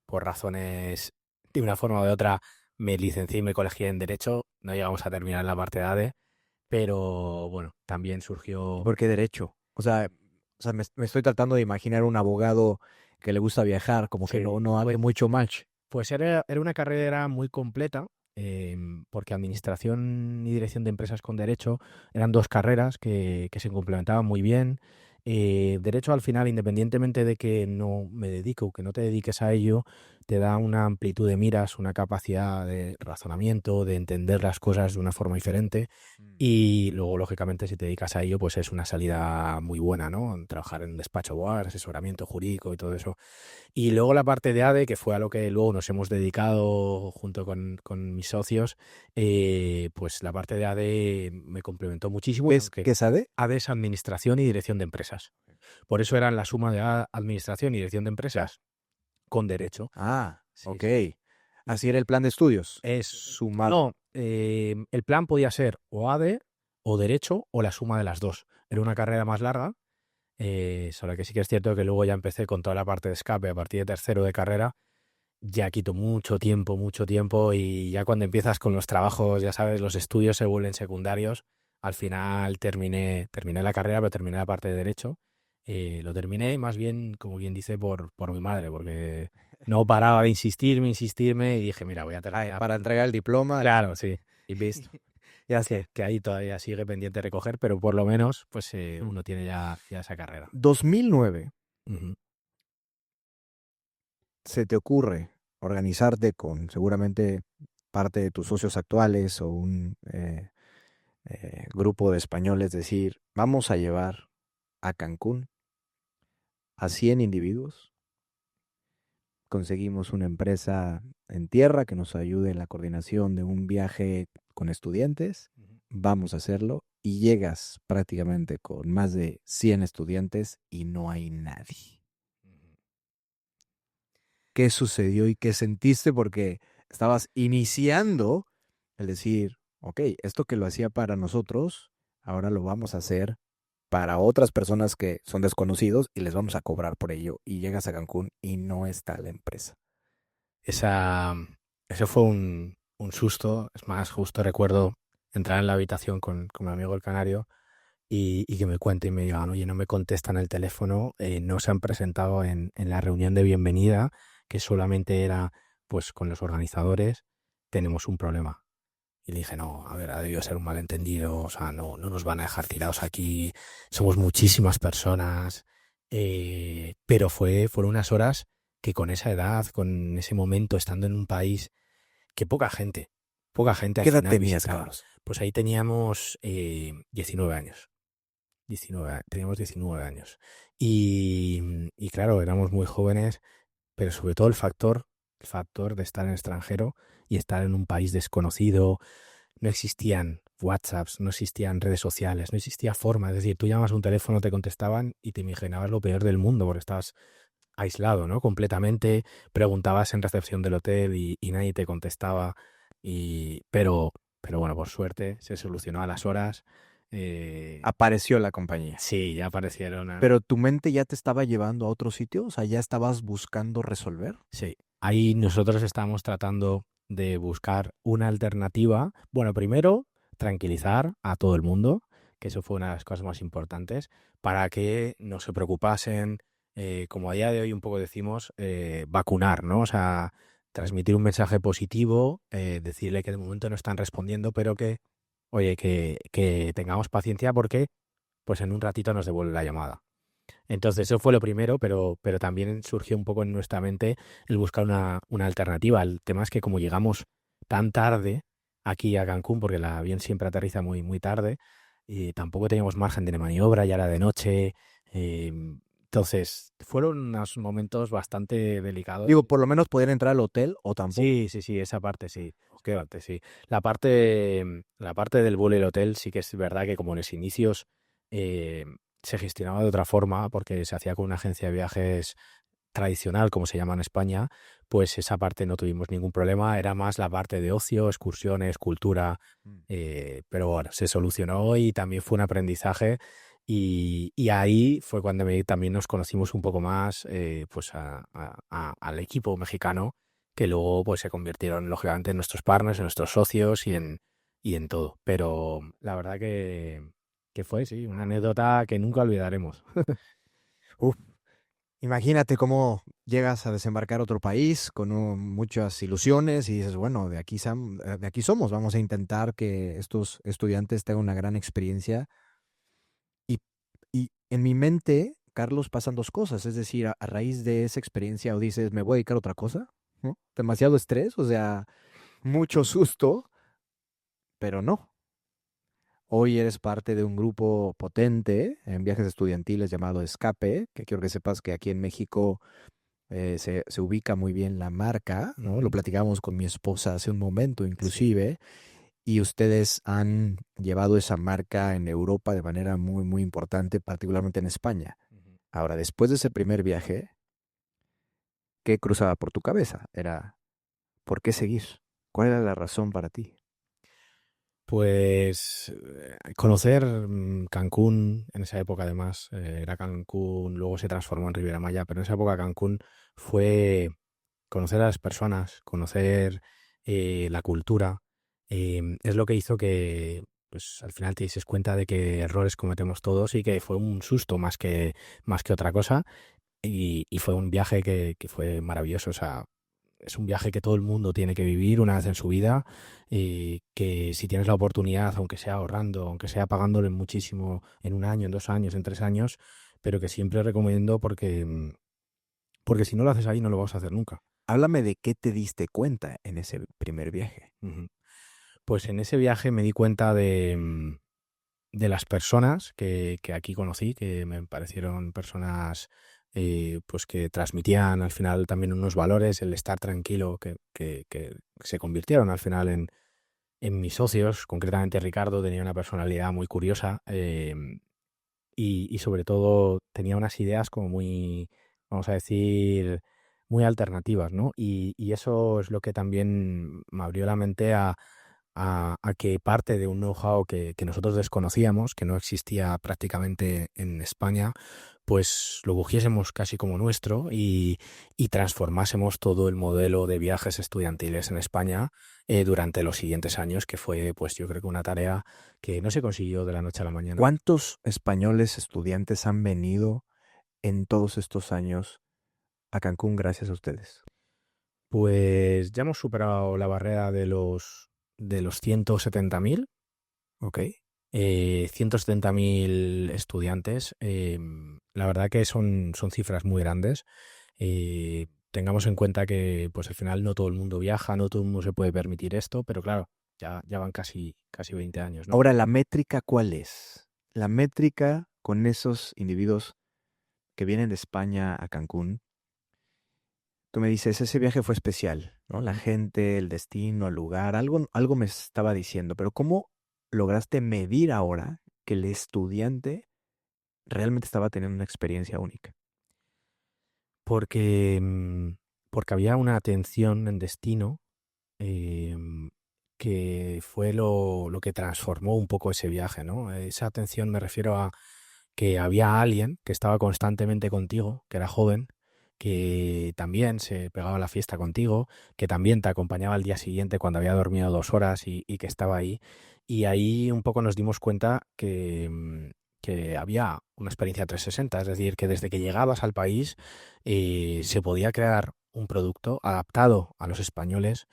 por razones de una forma o de otra me licencié y me colegié en Derecho. No llegamos a terminar la parte de ADE, pero bueno, también ¿Y surgió... por qué derecho? O sea, me estoy tratando de imaginar un abogado que le gusta viajar, como que Sí, no hace mucho match. pues era una carrera muy completa, porque Administración y Dirección de Empresas con Derecho eran 2 carreras que se complementaban muy bien. Derecho al final, independientemente de que no me dedico, que no te dediques a ello, te da una amplitud de miras, una capacidad de razonamiento, de entender las cosas de una forma diferente. Mm. Y luego, lógicamente, si te dedicas a ello, pues es una salida muy buena, ¿no? Trabajar en un despacho board, asesoramiento jurídico y todo eso. Y luego la parte de ADE, que fue a lo que luego nos hemos dedicado junto con mis socios, pues la parte de ADE me complementó muchísimo. Y ¿Ves aunque qué sabe? ADE es administración y dirección de empresas. Por eso eran la suma de administración y dirección de empresas con derecho. Ah, Sí, ok. sí. Así era el plan de estudios. Es, Sumado. no, el plan podía ser o ADE o derecho o la suma de las dos. Era una carrera más larga, solo que sí que es cierto que luego ya empecé con toda la parte de escape a partir de tercero de carrera. Ya quito mucho tiempo y ya cuando empiezas con los trabajos, ya sabes, los estudios se vuelven secundarios. Al final terminé la carrera, pero terminé la parte de derecho. Lo terminé más bien, como quien dice, por mi madre, porque no paraba de insistirme y dije, mira, voy a terminar. Para entregar el diploma Claro, sí. y listo. Ya sé que ahí todavía sigue pendiente de recoger, pero por lo menos pues Mm. uno tiene ya esa carrera. 2009, Ujú. ¿se te ocurre organizarte con seguramente parte de tus socios actuales o un grupo de españoles, decir, vamos a llevar a Cancún a 100 individuos? Conseguimos una empresa en tierra que nos ayude en la coordinación de un viaje con estudiantes, Ujú. vamos a hacerlo y llegas prácticamente con más de 100 estudiantes y no hay nadie. Ujú. ¿Qué sucedió y qué sentiste? Porque estabas iniciando el decir, ok, esto que lo hacía para nosotros, ahora lo vamos a hacer para otras personas que son desconocidos y les vamos a cobrar por ello. Y llegas a Cancún y no está la empresa. Esa, Eso fue un susto. Es más, justo recuerdo entrar en la habitación con mi amigo el canario y que me cuente y me digan, oye, no me contestan el teléfono, no se han presentado en la reunión de bienvenida, que solamente era pues con los organizadores, tenemos un problema. Y le dije, no, a ver, ha debido ser un malentendido, o sea, no nos van a dejar tirados aquí, somos muchísimas personas, pero fueron unas horas que con esa edad, con ese momento, estando en un país que poca gente al ¿Qué edad final tenías, visitaba. Carlos? Pues ahí teníamos 19 años. Teníamos 19 años. Y claro, éramos muy jóvenes, pero sobre todo el factor de estar en extranjero y estar en un país desconocido. No existían WhatsApps, no existían redes sociales, no existía forma. Es decir, tú llamas a un teléfono, te contestaban y te imaginabas lo peor del mundo porque estabas aislado, ¿no? Completamente. Preguntabas en recepción del hotel y nadie te contestaba. Pero bueno, por suerte se solucionó a las horas. Eh, Apareció la compañía. sí, ya aparecieron. Pero tu mente ya te estaba llevando a otro sitio, o sea, ya estabas buscando resolver. Sí, ahí nosotros estamos tratando de buscar una alternativa. Bueno, primero, tranquilizar a todo el mundo, que eso fue una de las cosas más importantes, para que no se preocupasen, como a día de hoy un poco decimos, vacunar, ¿no? O sea, transmitir un mensaje positivo, decirle que de momento no están respondiendo, pero que, oye, que tengamos paciencia porque pues en un ratito nos devuelve la llamada. Entonces, eso fue lo primero, pero también surgió un poco en nuestra mente el buscar una alternativa. El tema es que como llegamos tan tarde aquí a Cancún, porque el avión siempre aterriza muy tarde, y tampoco teníamos margen de maniobra, ya era de noche. eh, entonces, fueron unos momentos bastante delicados. Digo, por lo menos poder entrar al hotel o tampoco. Sí, esa parte sí. Qué parte, sí. La parte del vuelo y el hotel sí que es verdad que como en los inicios eh, se gestionaba de otra forma, porque se hacía con una agencia de viajes tradicional, como se llama en España, pues esa parte no tuvimos ningún problema. Era más la parte de ocio, excursiones, cultura, Mm. pero bueno, se solucionó y también fue un aprendizaje. Y ahí fue cuando también nos conocimos un poco más pues al equipo mexicano, que luego pues se convirtieron lógicamente en nuestros partners, en nuestros socios y en todo. Pero la verdad que fue, sí, una anécdota que nunca olvidaremos. Uf, imagínate cómo llegas a desembarcar a otro país con muchas ilusiones y dices, bueno, de aquí somos, vamos a intentar que estos estudiantes tengan una gran experiencia. Y, y en mi mente, Carlos, pasan dos cosas, es decir, a raíz de esa experiencia o dices, me voy a dedicar a otra cosa, ¿no? Demasiado estrés, o sea, mucho susto, pero no. Hoy eres parte de un grupo potente en viajes estudiantiles llamado Escape, que quiero que sepas que aquí en México se ubica muy bien la marca, ¿no? Lo Ujú. platicamos con mi esposa hace un momento Sí. inclusive, y ustedes han llevado esa marca en Europa de manera muy, muy importante, particularmente en España. Ujú. Ahora, después de ese primer viaje, ¿qué cruzaba por tu cabeza? Era, ¿por qué seguir? ¿Cuál era la razón para ti? Pues conocer Cancún en esa época, además, era Cancún, luego se transformó en Riviera Maya, pero en esa época Cancún fue conocer a las personas, conocer la cultura, es lo que hizo que pues al final te dices cuenta de que errores cometemos todos y que fue un susto más que otra cosa y fue un viaje que fue maravilloso. O sea, es un viaje que todo el mundo tiene que vivir una vez en su vida y que si tienes la oportunidad, aunque sea ahorrando, aunque sea pagándole muchísimo en un año, en 2 años, en 3 años, pero que siempre recomiendo porque si no lo haces ahí no lo vas a hacer nunca. Háblame de qué te diste cuenta en ese primer viaje. Ujú. Pues en ese viaje me di cuenta de las personas que aquí conocí, que me parecieron personas pues que transmitían al final también unos valores, el estar tranquilo, que se convirtieron al final en mis socios. Concretamente Ricardo tenía una personalidad muy curiosa y sobre todo tenía unas ideas como muy, vamos a decir, muy alternativas, ¿no? Y eso es lo que también me abrió la mente a que parte de un know-how que nosotros desconocíamos, que no existía prácticamente en España, pues lo cogiésemos casi como nuestro y transformásemos todo el modelo de viajes estudiantiles en España durante los siguientes años, que fue, pues yo creo que una tarea que no se consiguió de la noche a la mañana. ¿Cuántos españoles estudiantes han venido en todos estos años a Cancún gracias a ustedes? Pues ya hemos superado la barrera de los 170.000. Ok. 170.000 estudiantes. La verdad que son cifras muy grandes. Tengamos en cuenta que pues al final no todo el mundo viaja, no todo el mundo se puede permitir esto, pero claro, ya van casi 20 años, ¿no? Ahora, ¿la métrica cuál es? La métrica con esos individuos que vienen de España a Cancún. Tú me dices, ese viaje fue especial, ¿no? La Ujú. gente, el destino, el lugar, algo me estaba diciendo, pero ¿cómo lograste medir ahora que el estudiante realmente estaba teniendo una experiencia única? Porque, porque había una atención en destino em, que fue lo que transformó un poco ese viaje, ¿no? Esa atención me refiero a que había alguien que estaba constantemente contigo, que era joven, que también se pegaba a la fiesta contigo, que también te acompañaba al día siguiente cuando había dormido 2 horas y que estaba ahí. Y ahí un poco nos dimos cuenta que había una experiencia 360, es decir, que desde que llegabas al país se podía crear un producto adaptado a los españoles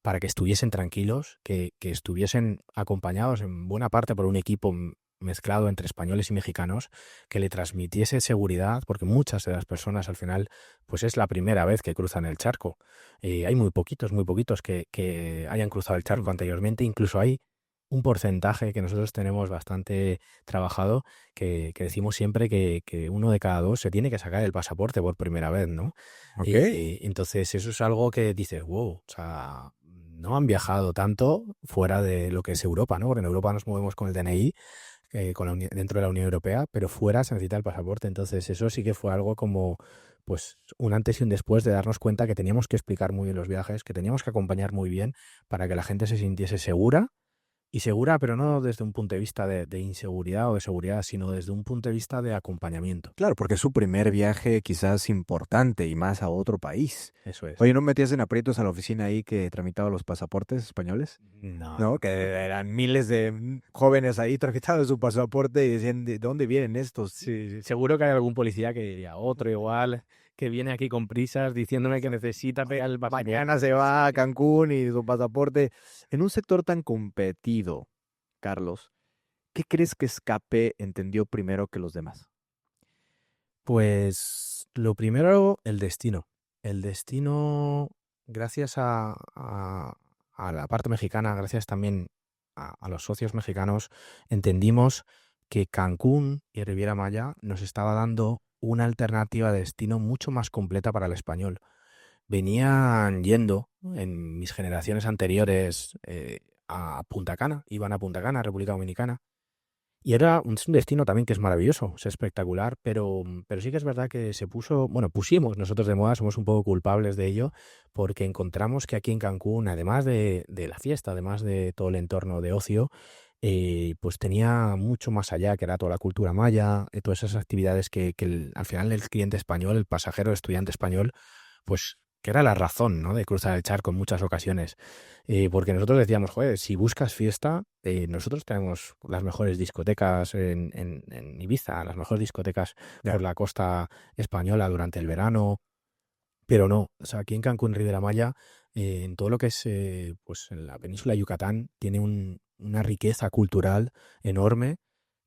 para que estuviesen tranquilos, que estuviesen acompañados en buena parte por un equipo mezclado entre españoles y mexicanos, que le transmitiese seguridad, porque muchas de las personas al final, pues es la primera vez que cruzan el charco. Hay muy poquitos que hayan cruzado el charco anteriormente, incluso hay un porcentaje que nosotros tenemos bastante trabajado, que decimos siempre que uno de cada dos se tiene que sacar el pasaporte por primera vez, ¿no? Ok. Entonces eso es algo que dices, wow, o sea, no han viajado tanto fuera de lo que es Europa, ¿no? Porque en Europa nos movemos con el DNI, dentro de la Unión Europea, pero fuera se necesita el pasaporte. Entonces eso sí que fue algo como, pues, un antes y un después de darnos cuenta que teníamos que explicar muy bien los viajes, que teníamos que acompañar muy bien para que la gente se sintiese segura y segura, pero no desde un punto de vista de inseguridad o de seguridad, sino desde un punto de vista de acompañamiento. Claro, porque es su primer viaje quizás importante y más a otro país. Eso es. Oye, ¿no metías en aprietos a la oficina ahí que tramitaba los pasaportes españoles? No, ¿No? Que eran miles de jóvenes ahí tramitando su pasaporte y decían, ¿de dónde vienen estos? sí, sí, seguro que hay algún policía que diría, otro igual, que viene aquí con prisas diciéndome que necesita pegar el pasaporte. Mañana se va a Cancún y su pasaporte. En un sector tan competido, Carlos, ¿qué crees que Escape entendió primero que los demás? Pues lo primero, el destino. El destino gracias a la parte mexicana, gracias también a los socios mexicanos, entendimos que Cancún y Riviera Maya nos estaba dando una alternativa de destino mucho más completa para el español. Venían yendo en mis generaciones anteriores a Punta Cana, iban a Punta Cana, República Dominicana, y es un destino también que es maravilloso, es espectacular, pero sí que es verdad que pusimos nosotros de moda, somos un poco culpables de ello, porque encontramos que aquí en Cancún, además de la fiesta, además de todo el entorno de ocio, pues tenía mucho más allá, que era toda la cultura maya, todas esas actividades que al final el cliente español, el pasajero, el estudiante español, pues que era la razón, ¿no?, de cruzar el charco en muchas ocasiones. Porque nosotros decíamos, joder, si buscas fiesta, nosotros tenemos las mejores discotecas en Ibiza, las mejores discotecas por Ya. la costa española durante el verano, pero no, o sea, aquí en Cancún, Riviera Maya, en todo lo que es pues en la península de Yucatán, tiene una riqueza cultural enorme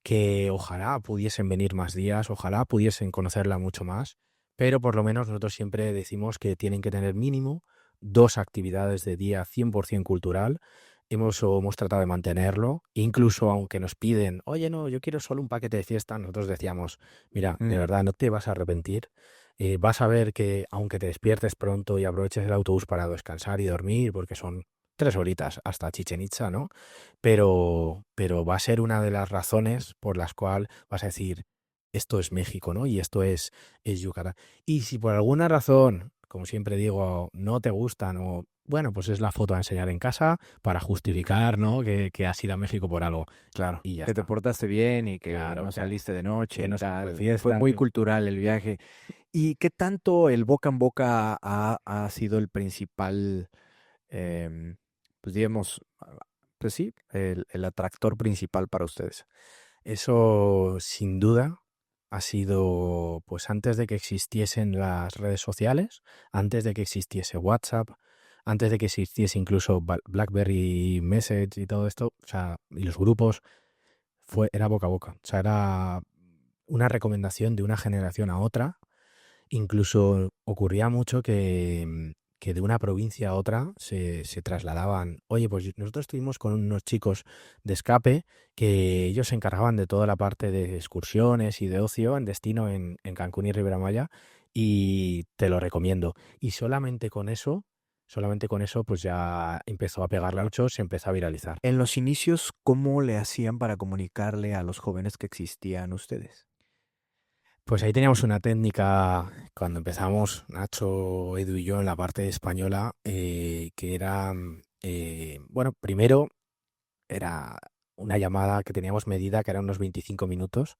que ojalá pudiesen venir más días, ojalá pudiesen conocerla mucho más, pero por lo menos nosotros siempre decimos que tienen que tener mínimo 2 actividades de día 100% cultural. Hemos tratado de mantenerlo, incluso aunque nos piden, oye, no, yo quiero solo un paquete de fiesta, nosotros decíamos, mira, de Mm. verdad, no te vas a arrepentir. Vas a ver que aunque te despiertes pronto y aproveches el autobús para descansar y dormir, porque son 3 horitas hasta Chichen Itza, ¿no? Pero va a ser una de las razones por las cuales vas a decir, esto es México, ¿no? Y esto es Yucatán. Y si por alguna razón, como siempre digo, no te gustan o, bueno, pues es la foto a enseñar en casa para justificar, ¿no?, que has ido a México por algo. Claro, Y ya que te está. portaste bien y que Claro, no claro. saliste de noche Que y no se fue de tal. Fue fiesta. muy cultural el viaje. ¿Y qué tanto el boca en boca ha sido el principal, em, pues digamos, pues sí, el atractor principal para ustedes? Eso, sin duda, ha sido, pues antes de que existiesen las redes sociales, antes de que existiese WhatsApp, antes de que existiese incluso BlackBerry Message y todo esto, o sea, y los grupos, era boca a boca. O sea, era una recomendación de una generación a otra. Incluso ocurría mucho que de una provincia a otra se trasladaban. Oye, pues nosotros estuvimos con unos chicos de escape que ellos se encargaban de toda la parte de excursiones y de ocio en destino en Cancún y Riviera Maya y te lo recomiendo. Y solamente con eso, pues ya empezó a pegarle mucho, se empezó a viralizar. En los inicios, ¿cómo le hacían para comunicarle a los jóvenes que existían ustedes? Pues ahí teníamos una técnica cuando empezamos, Nacho, Edu y yo, en la parte española, que era, bueno, primero era una llamada que teníamos medida, que eran unos 25 minutos,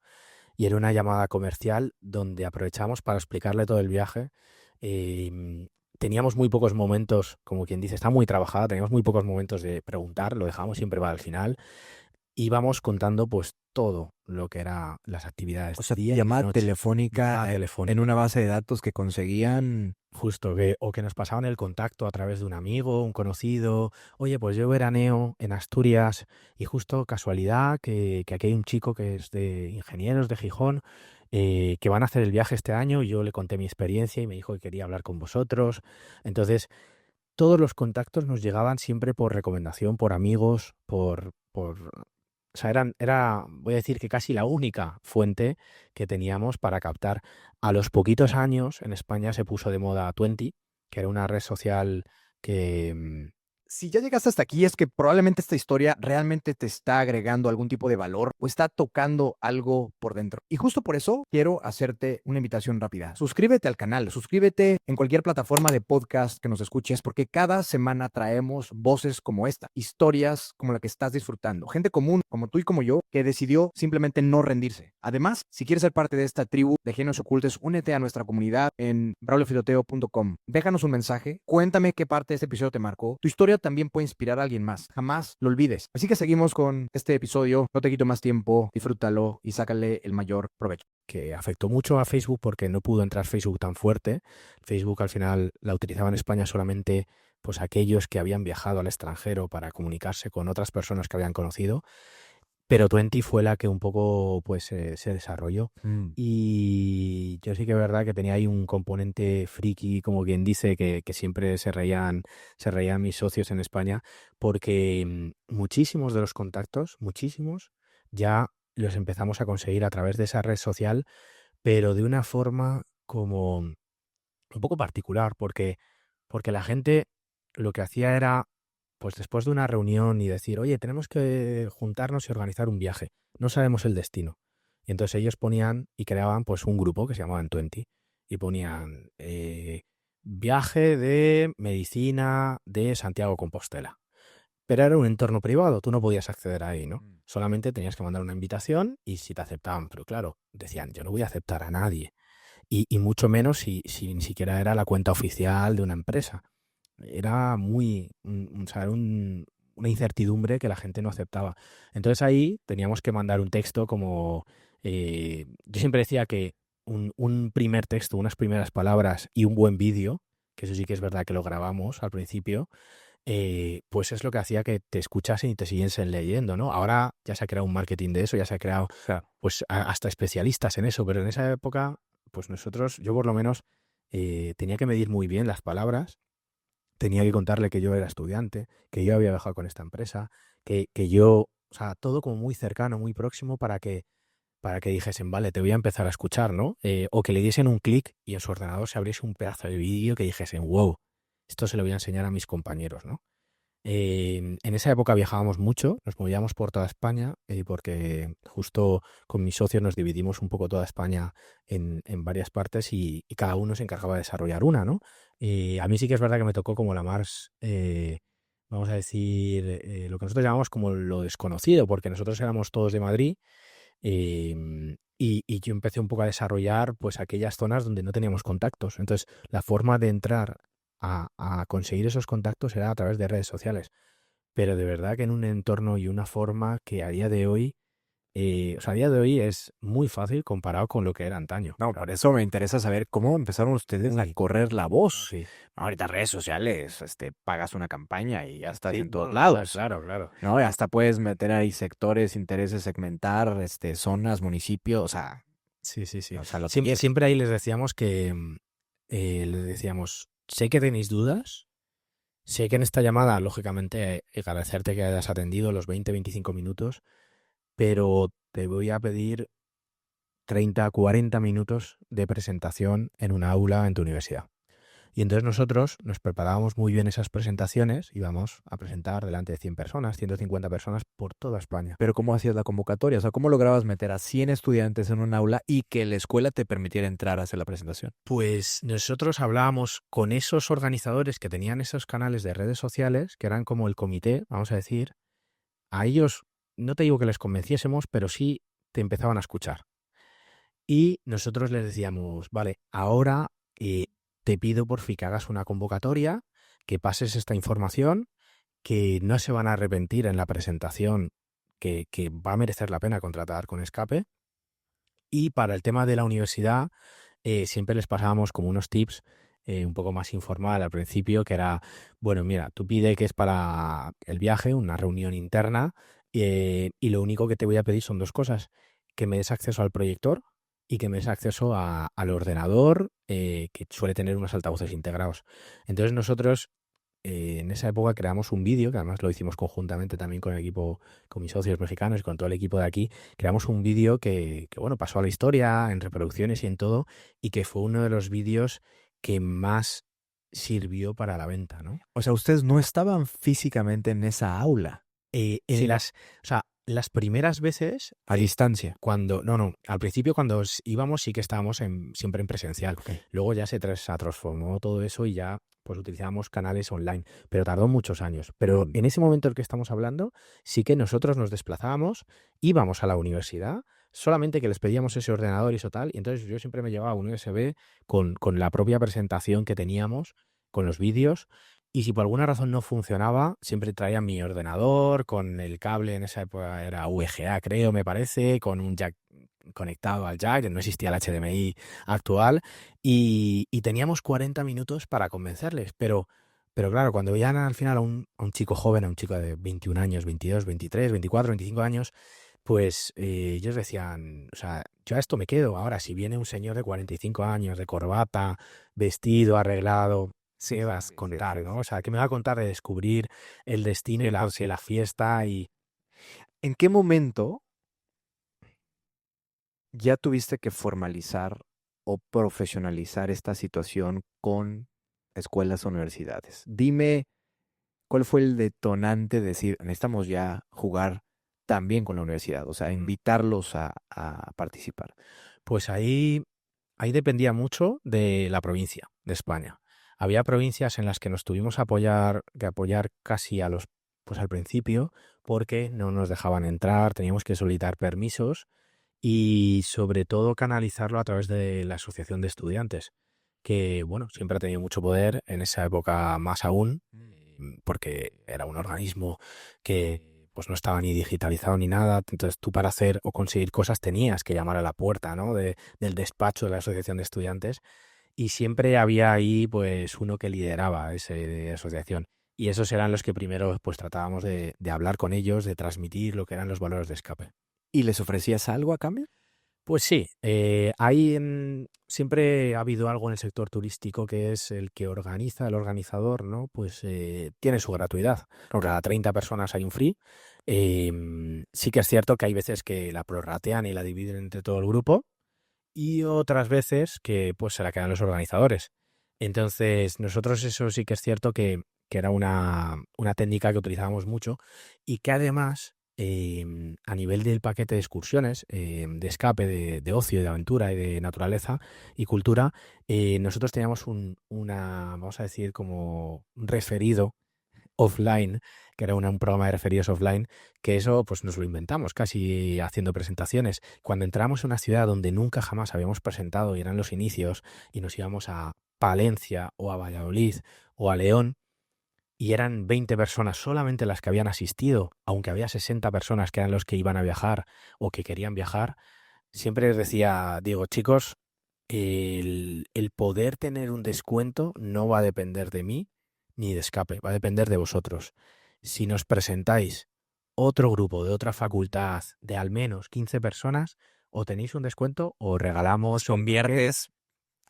y era una llamada comercial donde aprovechamos para explicarle todo el viaje. Teníamos muy pocos momentos, como quien dice, está muy trabajada, teníamos muy pocos momentos de preguntar, lo dejamos siempre para el final. Íbamos contando pues todo lo que eran las actividades O de sea, día y de llamada noche. telefónica Llamada en telefónica. una base de datos que conseguían. Justo, que nos pasaban el contacto a través de un amigo, un conocido. Oye, pues yo veraneo en Asturias y justo casualidad que aquí hay un chico que es de ingenieros de Gijón, que van a hacer el viaje este año. Y yo le conté mi experiencia y me dijo que quería hablar con vosotros. Entonces, todos los contactos nos llegaban siempre por recomendación, por amigos, o sea, voy a decir que casi la única fuente que teníamos para captar. A los poquitos años en España se puso de moda Twenty, que era una red social que, Si ya llegaste hasta aquí, es que probablemente esta historia realmente te está agregando algún tipo de valor o está tocando algo por dentro. Y justo por eso quiero hacerte una invitación rápida. Suscríbete al canal, suscríbete en cualquier plataforma de podcast que nos escuches, porque cada semana traemos voces como esta, historias como la que estás disfrutando, gente común como tú y como yo, que decidió simplemente no rendirse. Además, si quieres ser parte de esta tribu de genios ocultos, únete a nuestra comunidad en braulio.filoteo.com. Déjanos un mensaje, cuéntame qué parte de este episodio te marcó. Tu historia también puede inspirar a alguien más. Jamás lo olvides. Así que seguimos con este episodio. No te quito más tiempo. Disfrútalo y sácale el mayor provecho. que afectó mucho a Facebook porque no pudo entrar Facebook tan fuerte. Facebook al final la utilizaba en España solamente pues aquellos que habían viajado al extranjero para comunicarse con otras personas que habían conocido. pero Twenty fue la que un poco pues se desarrolló. Mm. Y yo sí que es verdad que tenía ahí un componente friki, como quien dice, que siempre se reían mis socios en España, porque muchísimos de los contactos, muchísimos, ya los empezamos a conseguir a través de esa red social, pero de una forma como un poco particular, porque la gente lo que hacía era, pues después de una reunión y decir, oye, tenemos que juntarnos y organizar un viaje, no sabemos el destino. Y entonces ellos ponían y creaban pues un grupo que se llamaban Twenty y ponían viaje de medicina de Santiago Compostela. Pero era un entorno privado, tú no podías acceder ahí, ¿no? Mm. Solamente tenías que mandar una invitación y si te aceptaban. Pero claro, decían, yo no voy a aceptar a nadie. Y mucho menos si ni siquiera era la cuenta oficial de una empresa. Era muy, o sea, era una incertidumbre que la gente no aceptaba. Entonces ahí teníamos que mandar un texto como, yo siempre decía que un primer texto, unas primeras palabras y un buen vídeo, que eso sí que es verdad que lo grabamos al principio, pues es lo que hacía que te escuchasen y te siguiesen leyendo, ¿no? Ahora ya se ha creado un marketing de eso, ya se ha creado Claro. pues hasta especialistas en eso, pero en esa época, pues nosotros, yo por lo menos, tenía que medir muy bien las palabras, tenía que contarle que yo era estudiante, que yo había viajado con esta empresa, que yo, o sea, todo como muy cercano, muy próximo para que dijesen, vale, te voy a empezar a escuchar, ¿no? O que le diesen un clic y en su ordenador se abriese un pedazo de vídeo que dijesen, wow, esto se lo voy a enseñar a mis compañeros, ¿no? En esa época viajábamos mucho, nos movíamos por toda España, porque justo con mis socios nos dividimos un poco toda España en varias partes y cada uno se encargaba de desarrollar una, ¿no? A mí sí que es verdad que me tocó como la más, vamos a decir, lo que nosotros llamamos como lo desconocido, porque nosotros éramos todos de Madrid, y yo empecé un poco a desarrollar pues aquellas zonas donde no teníamos contactos. Entonces, la forma de entrar a conseguir esos contactos era a través de redes sociales. Pero de verdad que en un entorno y una forma que a día de hoy, o sea, a día de hoy es muy fácil comparado con lo que era antaño. No, por eso me interesa saber cómo empezaron ustedes a Sí, correr la voz. sí. Ahorita redes sociales, pagas una campaña y ya estás Sí, en todos claro, lados, claro, claro. ¿no? Y hasta puedes meter ahí sectores, intereses, segmentar, zonas, municipios, Sí, sí, sí. o sea, lo que Siempre, quieras. siempre ahí les decíamos que, les decíamos, sé que tenéis dudas, sé que en esta llamada, lógicamente, agradecerte que hayas atendido los 20-25 minutos, pero te voy a pedir 30-40 minutos de presentación en una aula en tu universidad. Y entonces nosotros nos preparábamos muy bien esas presentaciones, íbamos a presentar delante de 100 personas, 150 personas por toda España. Pero ¿cómo hacías la convocatoria? O sea, ¿cómo lograbas meter a 100 estudiantes en un aula y que la escuela te permitiera entrar a hacer la presentación? Pues nosotros hablábamos con esos organizadores que tenían esos canales de redes sociales, que eran como el comité, vamos a decir, a ellos no te digo que les convenciésemos, pero sí te empezaban a escuchar. Y nosotros les decíamos, vale, ahora te pido por fin que hagas una convocatoria, que pases esta información, que no se van a arrepentir en la presentación, que va a merecer la pena contratar con Escape. Y para el tema de la universidad, siempre les pasábamos como unos tips un poco más informal al principio, que era, bueno, mira, tú pide que es para el viaje, una reunión interna, y lo único que te voy a pedir son dos cosas, que me des acceso al proyector y que me des acceso al ordenador, que suele tener unos altavoces integrados. Entonces nosotros en esa época creamos un vídeo, que además lo hicimos conjuntamente también con el equipo, con mis socios mexicanos y con todo el equipo de aquí. Creamos un vídeo que, bueno, pasó a la historia en reproducciones y en todo, y que fue uno de los vídeos que más sirvió para la venta, ¿no? O sea, ustedes no estaban físicamente en esa aula, sino O sea, las primeras veces, a distancia. no, al principio cuando íbamos sí que estábamos siempre en presencial. Ok. Luego ya se transformó todo eso y ya pues utilizábamos canales online, pero tardó muchos años. Pero en ese momento en el que estamos hablando, sí que nosotros nos desplazábamos, íbamos a la universidad, solamente que les pedíamos ese ordenador y eso tal, y entonces yo siempre me llevaba un USB con la propia presentación que teníamos, con los vídeos, y si por alguna razón no funcionaba, siempre traía mi ordenador con el cable, en esa época era VGA creo, me parece, con un jack conectado al jack, no existía el HDMI actual, y teníamos 40 minutos para convencerles, pero claro, cuando veían al final a un chico joven, a un chico de 21 años, 22, 23, 24, 25 años, Pues ellos decían, o sea, yo a esto me quedo. Ahora, si viene un señor de 45 años, de corbata, vestido, arreglado, ¿qué Sí, me sí, vas a sí, sí, contar, sí, no? sí. O sea, ¿qué me va a contar de descubrir el destino cien por de la ciento fiesta? Y ¿En qué momento ya tuviste que formalizar o profesionalizar esta situación con escuelas o universidades? Dime, ¿cuál fue el detonante de decir, necesitamos ya jugar también con la universidad? O sea, invitarlos a participar. pues ahí dependía mucho de la provincia de España. Había provincias en las que nos tuvimos que apoyar casi pues al principio, porque no nos dejaban entrar, teníamos que solicitar permisos y sobre todo canalizarlo a través de la asociación de estudiantes, que bueno, siempre ha tenido mucho poder en esa época más aún, porque era un organismo que pues no estaba ni digitalizado ni nada, entonces tú para hacer o conseguir cosas tenías que llamar a la puerta, ¿no? Del despacho de la asociación de estudiantes y siempre había ahí pues uno que lideraba esa asociación. Y esos eran los que primero pues tratábamos de hablar con ellos, de transmitir lo que eran los valores de escape. ¿Y les ofrecías algo a cambio? Pues sí, siempre ha habido algo en el sector turístico que es el que organiza, el organizador, ¿no? Pues tiene su gratuidad. Por cada 30 personas hay un free. Sí que es cierto que hay veces que la prorratean y la dividen entre todo el grupo y otras veces que pues se la quedan los organizadores. Entonces, nosotros eso sí que es cierto que era una técnica que utilizábamos mucho y que además, a nivel del paquete de excursiones, de escape, de ocio, de aventura y de naturaleza y cultura, nosotros teníamos vamos a decir, como un referido offline, que era un programa de referidos offline, que eso pues nos lo inventamos casi haciendo presentaciones. Cuando entramos en una ciudad donde nunca jamás habíamos presentado y eran los inicios y nos íbamos a Palencia o a Valladolid o a León y eran 20 personas solamente las que habían asistido, aunque había 60 personas que eran los que iban a viajar o que querían viajar, siempre les decía, digo, chicos, el poder tener un descuento no va a depender de mí ni de escape, va a depender de vosotros. Si nos presentáis otro grupo de otra facultad de al menos 15 personas, o tenéis un descuento o regalamos un paquete Conviertes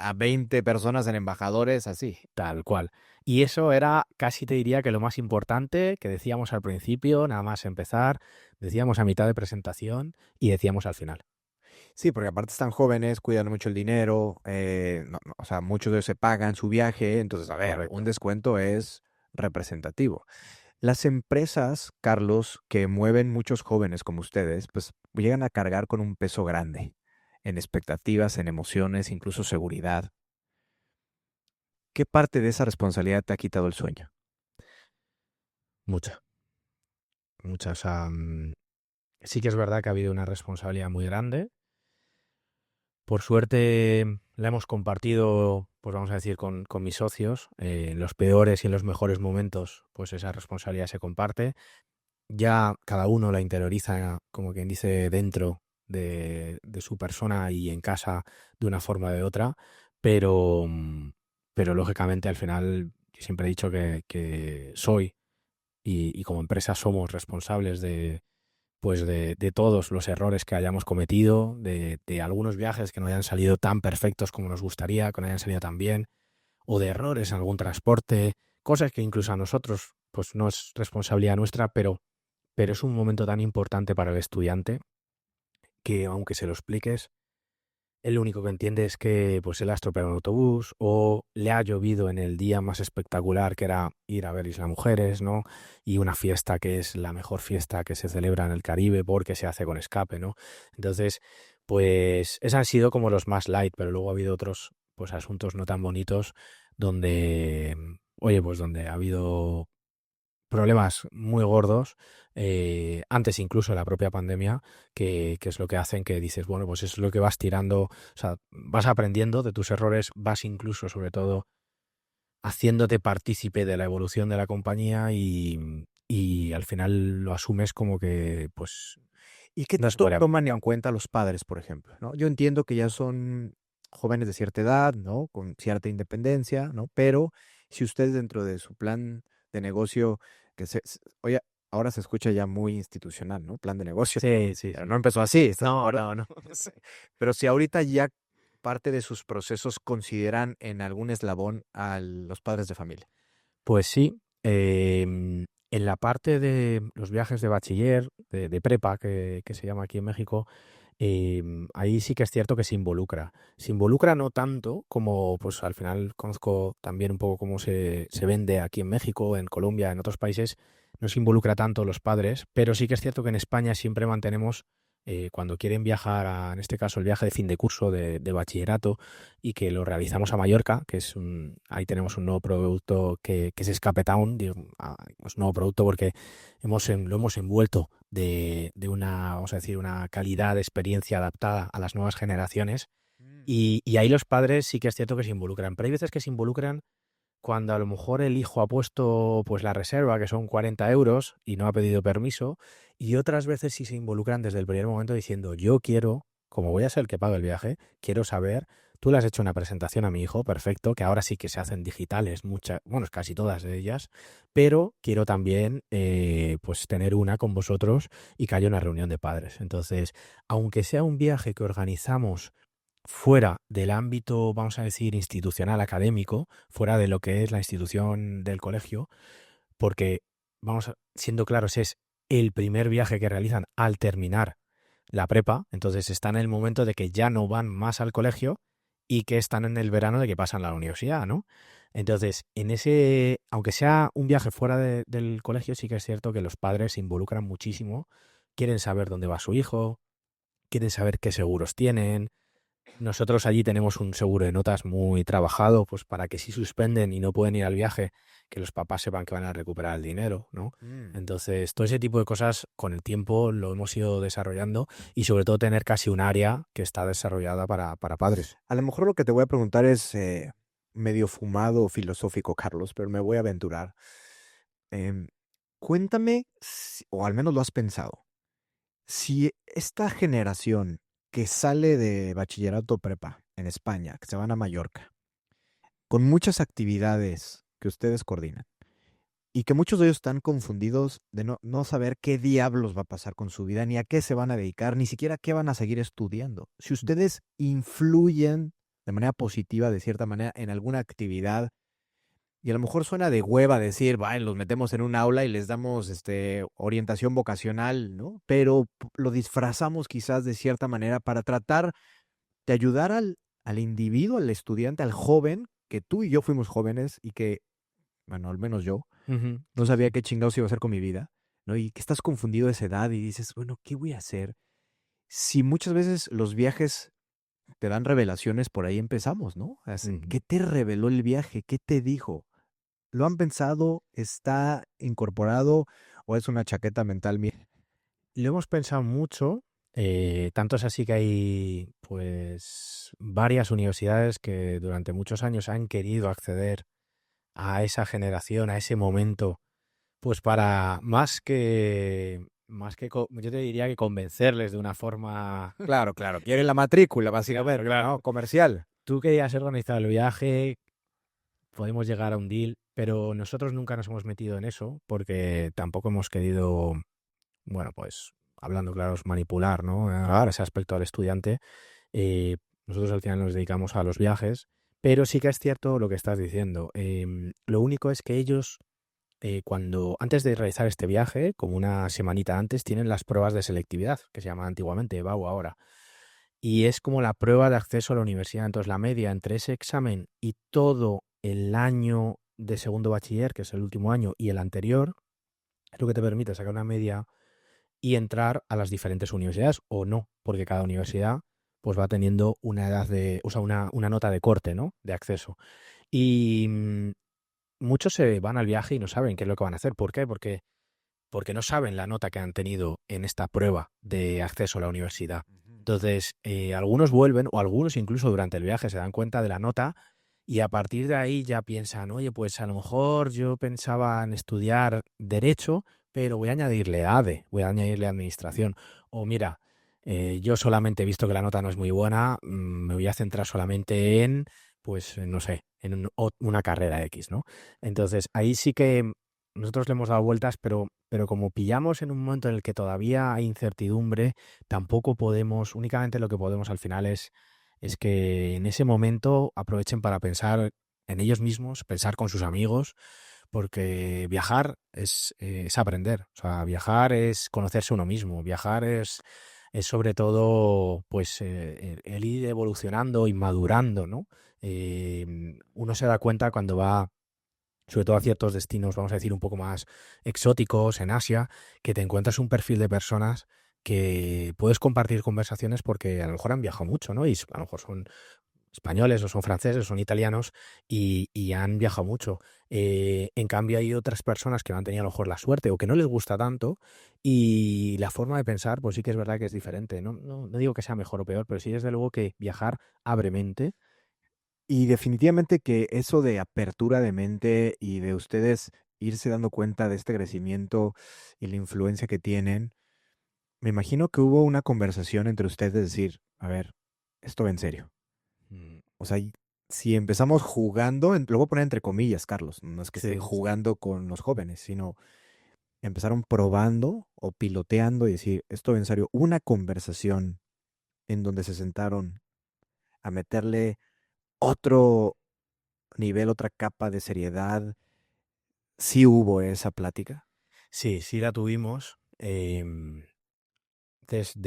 a 20 personas en embajadores así. tal cual. Y eso era casi te diría que lo más importante que decíamos al principio, nada más empezar, decíamos a mitad de presentación y decíamos al final. Sí, porque aparte están jóvenes, cuidan mucho el dinero, o sea, muchos de ellos se pagan su viaje, entonces, a ver, un Correcto. descuento es representativo. Las empresas, Carlos, que mueven muchos jóvenes como ustedes, pues llegan a cargar con un peso grande en expectativas, en emociones, incluso seguridad. ¿Qué parte de esa responsabilidad te ha quitado el sueño? Mucha, mucha. O sea, sí que es verdad que ha habido una responsabilidad muy grande. Por suerte la hemos compartido, pues vamos a decir, con mis socios. En los peores y en los mejores momentos, pues esa responsabilidad se comparte. Ya cada uno la interioriza, como quien dice, dentro de su persona y en casa de una forma o de otra. Pero, pero lógicamente al final yo siempre he dicho que soy y como empresa somos responsables de todos los errores que hayamos cometido, de algunos viajes que no hayan salido tan perfectos como nos gustaría, que no hayan salido tan bien, o de errores en algún transporte, cosas que incluso a nosotros pues no es responsabilidad nuestra, pero es un momento tan importante para el estudiante que aunque se lo expliques, él lo único que entiende es que pues él ha estropeado un autobús o le ha llovido en el día más espectacular que era ir a ver Isla Mujeres, ¿no? Y una fiesta que es la mejor fiesta que se celebra en el Caribe porque se hace con escape, ¿no? Entonces, pues esos han sido como los más light, pero luego ha habido otros pues asuntos no tan bonitos donde, oye, pues donde ha habido problemas muy gordos, antes incluso de la propia pandemia, que es lo que hacen que dices, bueno, pues eso es lo que vas tirando, o sea, vas aprendiendo de tus errores, vas incluso, sobre todo, haciéndote partícipe de la evolución de la compañía y al final lo asumes como que, pues, ¿Y qué no se tanto podría. toman en cuenta los padres, por ejemplo? ¿No? Yo entiendo que ya son jóvenes de cierta edad, ¿no? Con cierta independencia, ¿no? Pero si ustedes dentro de su plan de negocio, oye, ahora se escucha ya muy institucional, ¿no? Plan de negocio. Sí, sí, Pero sí. no empezó así. No, no, no. Sí. Pero si ahorita ya parte de sus procesos consideran en algún eslabón a los padres de familia. Pues sí, en la parte de los viajes de bachiller, de prepa, que se llama aquí en México, ahí sí que es cierto que se involucra. Se involucra no tanto como, pues al final conozco también un poco cómo se vende aquí en México, en Colombia, en otros países, no se involucra tanto los padres, pero sí que es cierto que en España siempre mantenemos, cuando quieren viajar, en este caso el viaje de fin de curso de bachillerato, y que lo realizamos a Mallorca, que es ahí tenemos un nuevo producto que es Escape Town, es un nuevo producto porque lo hemos envuelto de una, vamos a decir, una calidad de experiencia adaptada a las nuevas generaciones. Y ahí los padres sí que es cierto que se involucran, pero hay veces que se involucran cuando a lo mejor el hijo ha puesto pues la reserva, que son 40 euros, y no ha pedido permiso, y otras veces sí se involucran desde el primer momento diciendo, yo quiero, como voy a ser el que pague el viaje, quiero saber, tú le has hecho una presentación a mi hijo, perfecto, que ahora sí que se hacen digitales, muchas, bueno, casi todas de ellas, pero quiero también pues tener una con vosotros y que haya una reunión de padres. Entonces, aunque sea un viaje que organizamos fuera del ámbito, vamos a decir, institucional académico, fuera de lo que es la institución del colegio, porque, siendo claros, es el primer viaje que realizan al terminar la prepa, entonces están en el momento de que ya no van más al colegio y que están en el verano de que pasan a la universidad, ¿no? Entonces, aunque sea un viaje fuera del colegio, sí que es cierto que los padres se involucran muchísimo, quieren saber dónde va su hijo, quieren saber qué seguros tienen. Nosotros allí tenemos un seguro de notas muy trabajado, pues para que si suspenden y no pueden ir al viaje, que los papás sepan que van a recuperar el dinero, ¿no? Mm. Entonces, todo ese tipo de cosas con el tiempo lo hemos ido desarrollando, y sobre todo tener casi un área que está desarrollada para padres. A lo mejor lo que te voy a preguntar es medio fumado o filosófico, Carlos, pero me voy a aventurar. Em, Cuéntame, o al menos lo has pensado, si esta generación que sale de bachillerato prepa en España, que se van a Mallorca, con muchas actividades que ustedes coordinan, y que muchos de ellos están confundidos de no saber qué diablos va a pasar con su vida, ni a qué se van a dedicar, ni siquiera qué van a seguir estudiando. Si ustedes influyen de manera positiva, de cierta manera, en alguna actividad, y a lo mejor suena de hueva decir, vaya, los metemos en un aula y les damos orientación vocacional, ¿no? Pero lo disfrazamos quizás de cierta manera para tratar de ayudar al individuo, al estudiante, al joven, que tú y yo fuimos jóvenes y que, bueno, al menos yo, Ujú, no sí, sabía sí. qué chingados iba a hacer con mi vida, ¿no? Y que estás confundido de esa edad y dices, bueno, ¿qué voy a hacer? Si muchas veces los viajes te dan revelaciones, por ahí empezamos, ¿no? Ujú. ¿Qué te reveló el viaje? ¿Qué te dijo? ¿Lo han pensado? ¿Está incorporado o es una chaqueta mental mía? Lo hemos pensado mucho, tanto es así que hay pues varias universidades que durante muchos años han querido acceder a esa generación, a ese momento, pues para yo te diría que convencerles de una forma. Claro, claro, quieren la matrícula, A ver, básicamente, claro, ¿no? Comercial. tú querías organizar el viaje, podemos llegar a un deal, pero nosotros nunca nos hemos metido en eso porque tampoco hemos querido, bueno, pues hablando claros, manipular, ¿no? Claro. Ese aspecto al estudiante. Eh, Nosotros al final nos dedicamos a los viajes, pero sí que es cierto lo que estás diciendo. Lo único es que ellos, cuando antes de realizar este viaje, como una semanita antes, tienen las pruebas de selectividad, que se llaman antiguamente EBAU ahora. Y es como la prueba de acceso a la universidad. Entonces, la media entre ese examen y todo el año de segundo bachiller, que es el último año, y el anterior, es lo que te permite sacar una media y entrar a las diferentes universidades o no, porque cada universidad pues va teniendo una edad o sea, una nota de corte, ¿no? De acceso. Y muchos se van al viaje y no saben qué es lo que van a hacer. ¿Por qué? Porque no saben la nota que han tenido en esta prueba de acceso a la universidad. Ujú. Entonces, algunos vuelven o algunos incluso durante el viaje se dan cuenta de la nota y a partir de ahí ya piensan, oye, pues a lo mejor yo pensaba en estudiar derecho, pero voy a añadirle ADE, voy a añadirle administración. O mira, yo solamente he visto que la nota no es muy buena, me voy a centrar solamente en, pues no sé, en una carrera X, ¿no? Entonces, ahí sí que nosotros le hemos dado vueltas, pero como pillamos en un momento en el que todavía hay incertidumbre, tampoco podemos, únicamente lo que podemos al final es que en ese momento aprovechen para pensar en ellos mismos, pensar con sus amigos, porque viajar es aprender, o sea, viajar es conocerse uno mismo, viajar es sobre todo pues el ir evolucionando y madurando, ¿no? Uno se da cuenta cuando va sobre todo a ciertos destinos, vamos a decir, un poco más exóticos en Asia, que te encuentras un perfil de personas que puedes compartir conversaciones porque a lo mejor han viajado mucho, ¿no? Y a lo mejor son españoles o son franceses o son italianos y han viajado mucho. En cambio hay otras personas que no han tenido a lo mejor la suerte o que no les gusta tanto y la forma de pensar pues sí que es verdad que es diferente. No digo que sea mejor o peor, pero sí desde luego que viajar abre mente. Y definitivamente que eso de apertura de mente y de ustedes irse dando cuenta de este crecimiento y la influencia que tienen, me imagino que hubo una conversación entre ustedes de decir, a ver, esto va en serio. Mm, O sea, si empezamos jugando, lo voy a poner entre comillas, Carlos, no es que esté Sí, sí. jugando con los jóvenes, sino empezaron probando o piloteando y decir, esto va en serio, una conversación en donde se sentaron a meterle otro nivel, otra capa de seriedad. Sí hubo esa plática. Sí, sí la tuvimos. De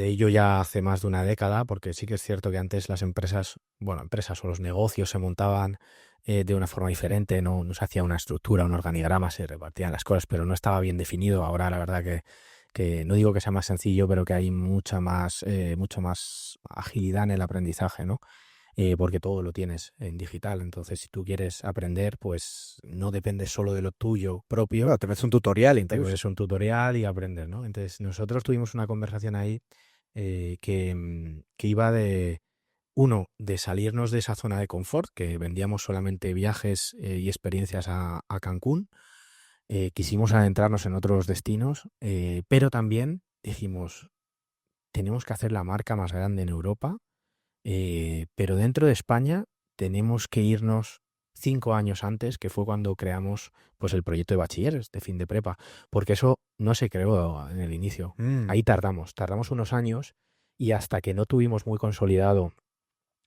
ello ya hace más de una década, porque sí que es cierto que antes las empresas, bueno, empresas o los negocios se montaban de una forma diferente, no se hacía una estructura, un organigrama, se repartían las cosas, pero no estaba bien definido. Ahora la verdad que no digo que sea más sencillo, pero que hay mucha más agilidad en el aprendizaje, ¿no? Porque todo lo tienes en digital. Entonces, si tú quieres aprender, pues no depende solo de lo tuyo propio, Bueno, te ves un tutorial te incluso. ves un tutorial y aprendes, ¿no? Entonces, nosotros tuvimos una conversación ahí que iba de salirnos de esa zona de confort, que vendíamos solamente viajes y experiencias a Cancún. Quisimos adentrarnos en otros destinos, pero también dijimos, tenemos que hacer la marca más grande en Europa, pero dentro de España tenemos que irnos 5 años antes, que fue cuando creamos pues el proyecto de bachilleres de fin de prepa, porque eso no se creó en el inicio. Mm, Ahí tardamos unos años y hasta que no tuvimos muy consolidado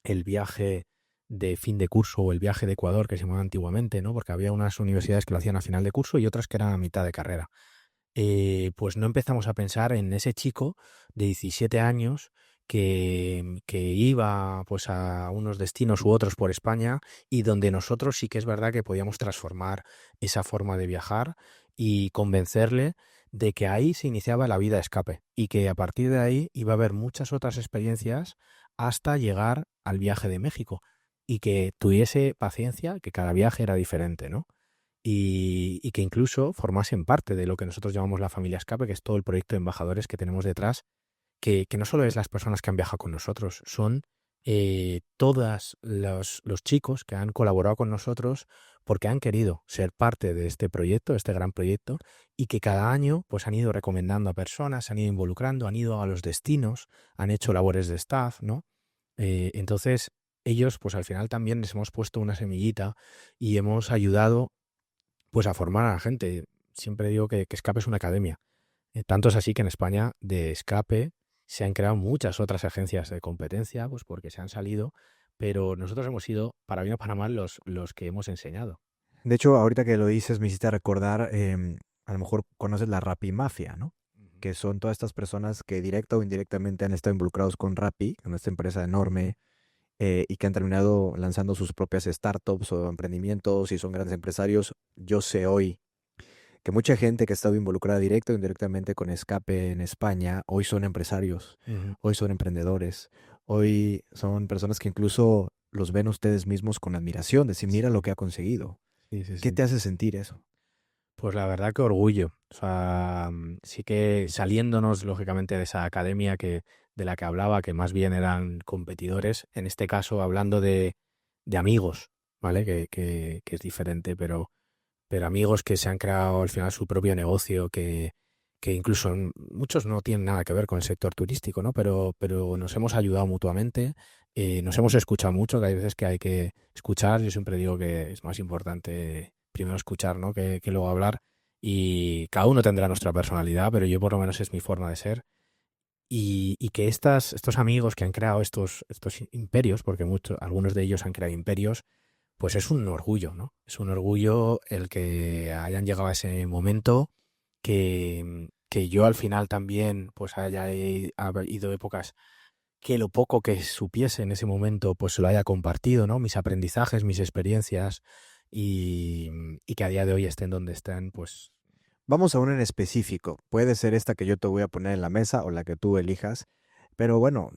el viaje de fin de curso o el viaje de Ecuador que se llamaba antiguamente, ¿no? Porque había unas universidades que lo hacían a final de curso y otras que eran a mitad de carrera. Pues no empezamos a pensar en ese chico de 17 años que iba pues a unos destinos u otros por España y donde nosotros sí que es verdad que podíamos transformar esa forma de viajar y convencerle de que ahí se iniciaba la vida de escape y que a partir de ahí iba a haber muchas otras experiencias hasta llegar al viaje de México y que tuviese paciencia, que cada viaje era diferente, ¿no? Y que incluso formasen parte de lo que nosotros llamamos la familia Escape, que es todo el proyecto de embajadores que tenemos detrás, que no solo es las personas que han viajado con nosotros, son todos los chicos que han colaborado con nosotros porque han querido ser parte de este proyecto, este gran proyecto, y que cada año pues han ido recomendando a personas, se han ido involucrando, han ido a los destinos, han hecho labores de staff, ¿no? Entonces, ellos pues al final también les hemos puesto una semillita y hemos ayudado pues a formar a la gente. Siempre digo que Escape es una academia. Tanto es así que en España de Escape se han creado muchas otras agencias de competencia, pues porque se han salido, pero nosotros hemos sido, para bien o para mal, los que hemos enseñado. de hecho, ahorita que lo dices, me hiciste recordar, a lo mejor conoces la Rappi Mafia, ¿no? Ujú. Que son todas estas personas que directa o indirectamente han estado involucrados con Rappi, con esta empresa enorme, y que han terminado lanzando sus propias startups o emprendimientos y son grandes empresarios. Yo sé hoy que mucha gente que ha estado involucrada directa o indirectamente con Escape en España, hoy son empresarios, Ujú. hoy son emprendedores, hoy son personas que incluso los ven ustedes mismos con admiración, decir, mira lo Sí, que ha conseguido. sí, sí, ¿Qué sí. te hace sentir eso? Pues la verdad que orgullo. O sea, sí que saliéndonos lógicamente de esa academia de la que hablaba, que más bien eran competidores, en este caso hablando de amigos, ¿vale? Que es diferente, pero amigos que se han creado al final su propio negocio, que incluso muchos no tienen nada que ver con el sector turístico, ¿no? Pero nos hemos ayudado mutuamente, nos hemos escuchado mucho, que hay veces que hay que escuchar. Yo siempre digo que es más importante primero escuchar, ¿no? Que luego hablar. y cada uno tendrá nuestra personalidad, pero yo por lo menos es mi forma de ser. Y que estos amigos que han creado estos imperios, porque algunos de ellos han creado imperios, pues es un orgullo, ¿no? Es un orgullo el que hayan llegado a ese momento, que yo al final también pues haya habido épocas que lo poco que supiese en ese momento pues lo haya compartido, ¿no? Mis aprendizajes, mis experiencias y, y que a día de hoy estén donde estén, pues Vamos a una en específico. Puede ser esta que yo te voy a poner en la mesa o la que tú elijas, pero bueno,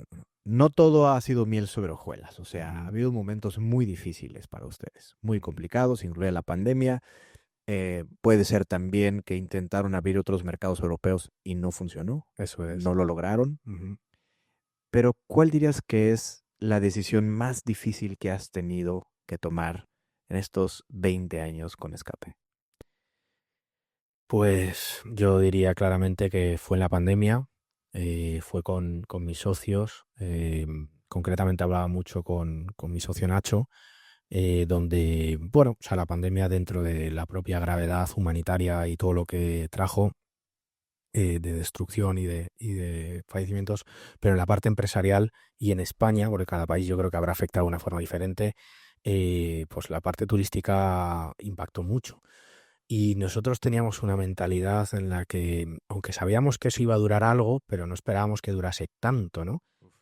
no todo ha sido miel sobre hojuelas. O sea, ha ujú, habido momentos muy difíciles para ustedes, muy ujú, complicados, incluye la pandemia. Puede ser también que intentaron abrir otros mercados europeos y no funcionó, eso es. no lo lograron. Ujú. Pero ¿cuál dirías que es la decisión más difícil que has tenido que tomar en estos 20 años con Escape? Pues yo diría claramente que fue en la pandemia, fue con mis socios, concretamente hablaba mucho con mi socio Nacho, donde, bueno, o sea, la pandemia dentro de la propia gravedad humanitaria y todo lo que trajo de destrucción y de fallecimientos, pero en la parte empresarial y en España, porque cada país yo creo que habrá afectado de una forma diferente, pues la parte turística impactó mucho. Y nosotros teníamos una mentalidad en la que, aunque sabíamos que eso iba a durar algo, pero no esperábamos que durase tanto, ¿no?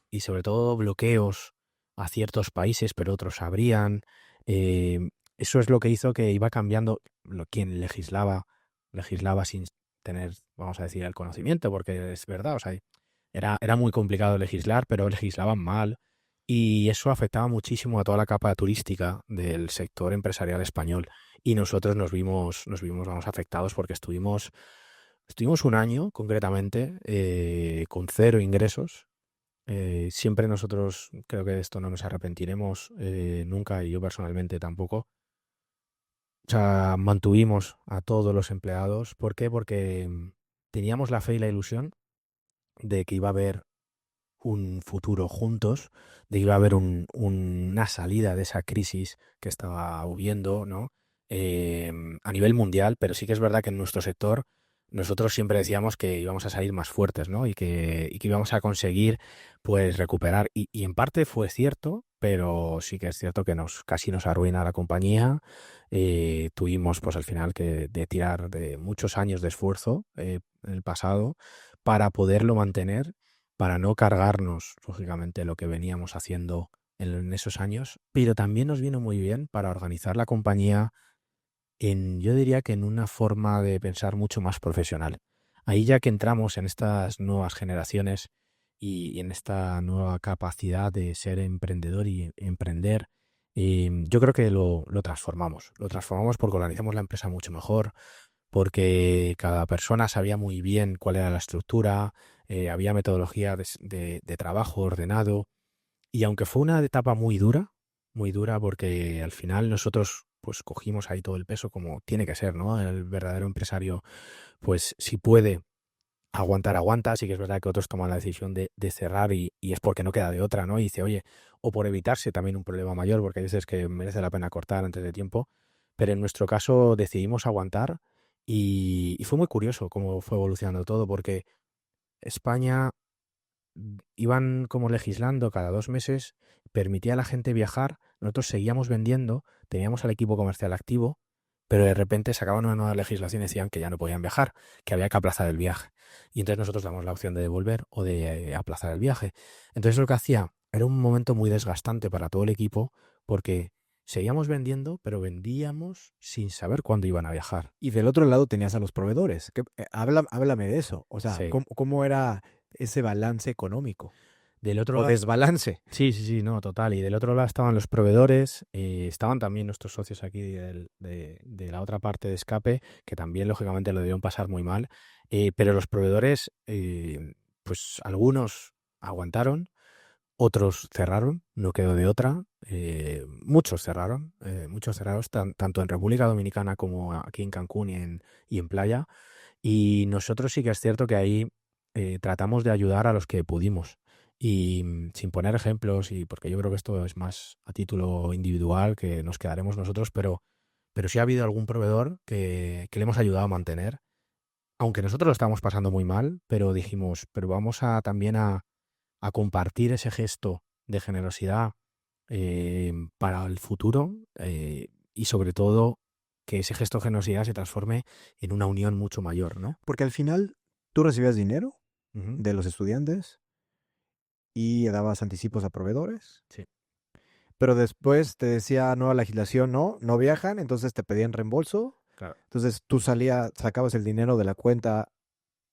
Y sobre todo bloqueos a ciertos países, pero otros abrían. Eh, Eso es lo que hizo que iba cambiando quien legislaba sin tener, vamos a decir, el conocimiento, porque es verdad, o sea, era muy complicado legislar, pero legislaban mal. Y eso afectaba muchísimo a toda la capa turística del sector empresarial español. Y nosotros nos vimos, vamos, afectados porque estuvimos un año, concretamente, con cero ingresos. Siempre nosotros, creo que de esto no nos arrepentiremos nunca, y yo personalmente tampoco. O sea, mantuvimos a todos los empleados. ¿Por qué? Porque teníamos la fe y la ilusión de que iba a haber un futuro juntos, de que iba a haber una salida de esa crisis que estaba hubiendo, ¿no? A nivel mundial, pero sí que es verdad que en nuestro sector nosotros siempre decíamos que íbamos a salir más fuertes, ¿no? Y que íbamos a conseguir, pues, recuperar. Y en parte fue cierto, pero sí que es cierto que casi nos arruina la compañía. Tuvimos, pues, al final de tirar de muchos años de esfuerzo en el pasado para poderlo mantener, para no cargarnos, lógicamente, lo que veníamos haciendo en esos años, pero también nos vino muy bien para organizar la compañía yo diría que en una forma de pensar mucho más profesional. Ahí ya que entramos en estas nuevas generaciones y en esta nueva capacidad de ser emprendedor y emprender, yo creo que lo transformamos. Lo transformamos porque organizamos la empresa mucho mejor, porque cada persona sabía muy bien cuál era la estructura, había metodología de trabajo ordenado, y aunque fue una etapa muy dura porque al final nosotros pues cogimos ahí todo el peso como tiene que ser, ¿no? El verdadero empresario, pues si puede aguantar, aguanta. Sí que es verdad que otros toman la decisión de cerrar y es porque no queda de otra, ¿no? Y dice, oye, o por evitarse también un problema mayor, porque hay veces que merece la pena cortar antes de tiempo, pero en nuestro caso decidimos aguantar y fue muy curioso cómo fue evolucionando todo, porque España iban como legislando cada 2 meses, permitía a la gente viajar, nosotros seguíamos vendiendo, teníamos al equipo comercial activo, pero de repente sacaban una nueva legislación y decían que ya no podían viajar, que había que aplazar el viaje. Y entonces nosotros damos la opción de devolver o de aplazar el viaje. Entonces lo que hacía era un momento muy desgastante para todo el equipo porque seguíamos vendiendo, pero vendíamos sin saber cuándo iban a viajar. Y del otro lado tenías a los proveedores. Háblame de eso. O sea, Sí. ¿cómo era ese balance económico? Del otro O lado, desbalance. sí, sí, sí, no, total. Y del otro lado estaban los proveedores, estaban también nuestros socios aquí de la otra parte de Escape, que también lógicamente lo debieron pasar muy mal. Pero los proveedores, pues algunos aguantaron, otros cerraron, no quedó de otra. Muchos cerraron, tanto en República Dominicana como aquí en Cancún y en Playa. Y nosotros sí que es cierto que ahí tratamos de ayudar a los que pudimos. Y sin poner ejemplos, y porque yo creo que esto es más a título individual, que nos quedaremos nosotros, pero pero sí ha habido algún proveedor que le hemos ayudado a mantener, aunque nosotros lo estábamos pasando muy mal, pero dijimos, pero vamos a también a compartir ese gesto de generosidad para el futuro y sobre todo que ese gesto de generosidad se transforme en una unión mucho mayor, ¿no? Porque al final tú recibías dinero Ujú. de los estudiantes y dabas anticipos a proveedores, Sí. pero después te decía nueva legislación, no viajan, entonces te pedían reembolso. Claro. Entonces tú sacabas el dinero de la cuenta,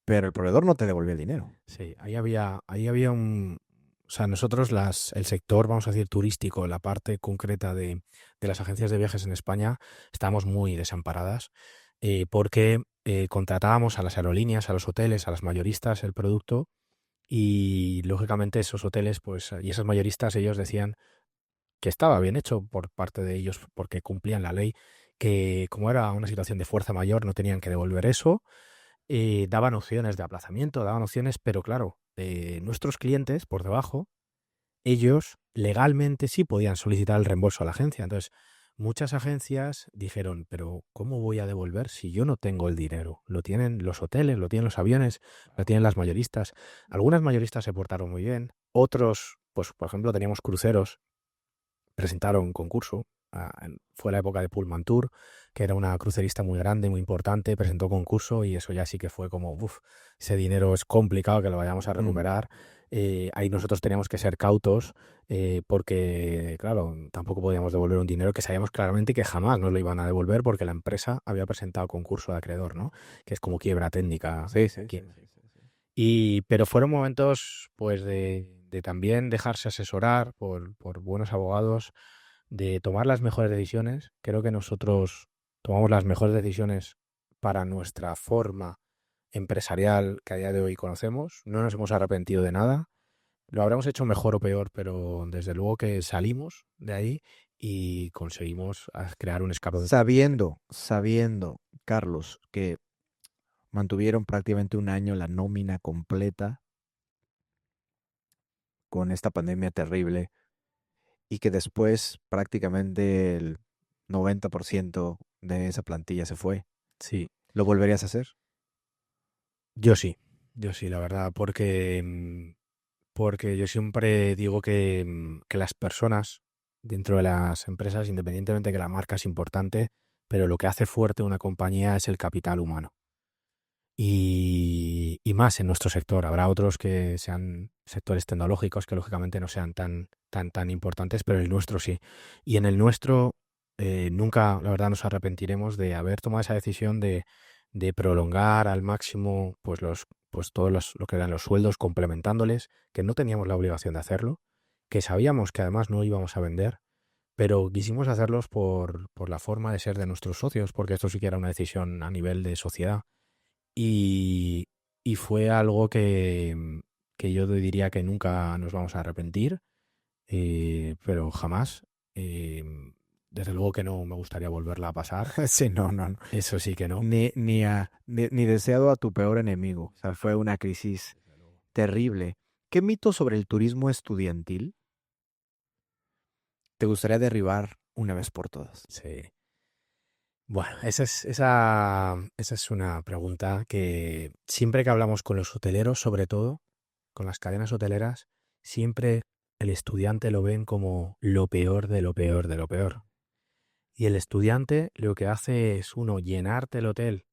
pero el proveedor no te devolvía el dinero. Sí, ahí había o sea, nosotros el sector, vamos a decir, turístico, la parte concreta de las agencias de viajes en España, estábamos muy desamparadas porque contratábamos a las aerolíneas, a los hoteles, a las mayoristas el producto y lógicamente esos hoteles, pues, y esos mayoristas, ellos decían que estaba bien hecho por parte de ellos porque cumplían la ley, que como era una situación de fuerza mayor no tenían que devolver eso, daban opciones de aplazamiento, daban opciones, pero claro, nuestros clientes por debajo, ellos legalmente sí podían solicitar el reembolso a la agencia. Entonces, muchas agencias dijeron, pero ¿cómo voy a devolver si yo no tengo el dinero? Lo tienen los hoteles, lo tienen los aviones, lo tienen las mayoristas. Algunas mayoristas se portaron muy bien, otros, pues por ejemplo, teníamos cruceros presentaron un concurso. Fue la época de Pullman Tour, que era una crucerista muy grande, muy importante, presentó concurso y eso ya sí que fue como, uff, ese dinero es complicado que lo vayamos a recuperar. Ahí nosotros teníamos que ser cautos porque, claro, tampoco podíamos devolver un dinero que sabíamos claramente que jamás nos lo iban a devolver porque la empresa había presentado concurso de acreedor, ¿no? Que es como quiebra técnica. Sí, sí, Qui- sí, sí, sí, sí. pero fueron momentos, pues, de también dejarse asesorar por buenos abogados, de tomar las mejores decisiones. Creo que nosotros tomamos las mejores decisiones para nuestra forma empresarial que a día de hoy conocemos. No nos hemos arrepentido de nada. Lo habremos hecho mejor o peor, pero desde luego que salimos de ahí y conseguimos crear un escape. Sabiendo, Carlos, que mantuvieron prácticamente un año la nómina completa con esta pandemia terrible y que después prácticamente el 90% de esa plantilla se fue. Sí, ¿Lo volverías a hacer? yo sí, la verdad, porque yo siempre digo que las personas dentro de las empresas, independientemente de que la marca es importante, pero lo que hace fuerte una compañía es el capital humano. Y más en nuestro sector. Habrá otros que sean sectores tecnológicos que lógicamente no sean tan importantes, pero el nuestro sí. Y en el nuestro nunca, la verdad, nos arrepentiremos de haber tomado esa decisión de prolongar al máximo pues todos lo que eran los sueldos, complementándoles, que no teníamos la obligación de hacerlo, que sabíamos que además no íbamos a vender, pero quisimos hacerlos por la forma de ser de nuestros socios, porque esto sí que era una decisión a nivel de sociedad y, y fue algo que yo diría que nunca nos vamos a arrepentir, pero jamás. eh, Desde luego que no me gustaría volverla a pasar. Sí, no. Eso sí que no. Ni deseado a tu peor enemigo. O sea, fue una crisis Desde luego. terrible. ¿Qué mito sobre el turismo estudiantil te gustaría derribar una vez por todas? Sí. Bueno, esa es una pregunta que siempre que hablamos con los hoteleros, sobre todo, con las cadenas hoteleras, siempre el estudiante lo ven como lo peor de lo peor de lo peor. Y el estudiante lo que hace es, uno, llenarte el hotel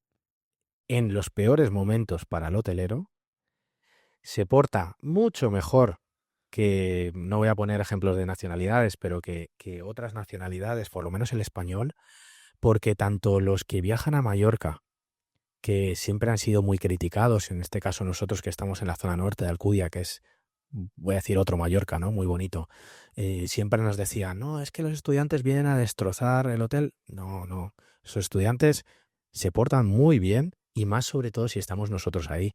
en los peores momentos para el hotelero, se porta mucho mejor que, no voy a poner ejemplos de nacionalidades, pero que otras nacionalidades, por lo menos el español, porque tanto los que viajan a Mallorca, que siempre han sido muy criticados, en este caso nosotros que estamos en la zona norte de Alcudia, que es, voy a decir otro Mallorca, ¿no? Muy bonito, siempre nos decían, no, es que los estudiantes vienen a destrozar el hotel. No, no, los estudiantes se portan muy bien y más sobre todo si estamos nosotros ahí.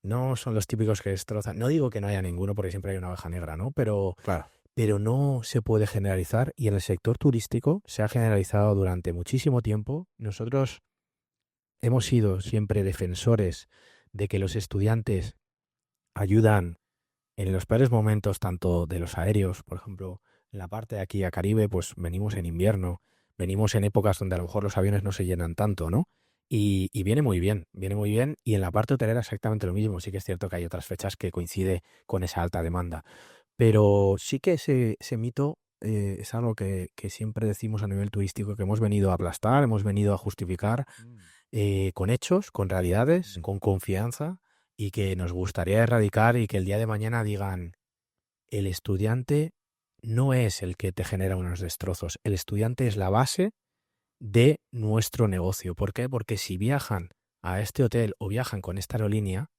No son los típicos que destrozan. No digo que no haya ninguno porque siempre hay una oveja negra, ¿no? Claro. Pero no se puede generalizar y en el sector turístico se ha generalizado durante muchísimo tiempo. Nosotros hemos sido siempre defensores de que los estudiantes ayudan en los peores momentos, tanto de los aéreos, por ejemplo, en la parte de aquí a Caribe, pues venimos en invierno, venimos en épocas donde a lo mejor los aviones no se llenan tanto, ¿no? Y viene muy bien, viene muy bien. Y en la parte hotelera exactamente lo mismo. Sí que es cierto que hay otras fechas que coincide con esa alta demanda. Pero sí que ese mito es algo que siempre decimos a nivel turístico, que hemos venido a aplastar, hemos venido a justificar Mm, con hechos, con realidades, mm. con confianza y que nos gustaría erradicar y que el día de mañana digan, el estudiante no es el que te genera unos destrozos, el estudiante es la base de nuestro negocio. ¿Por qué? Porque si viajan a este hotel o viajan con esta aerolínea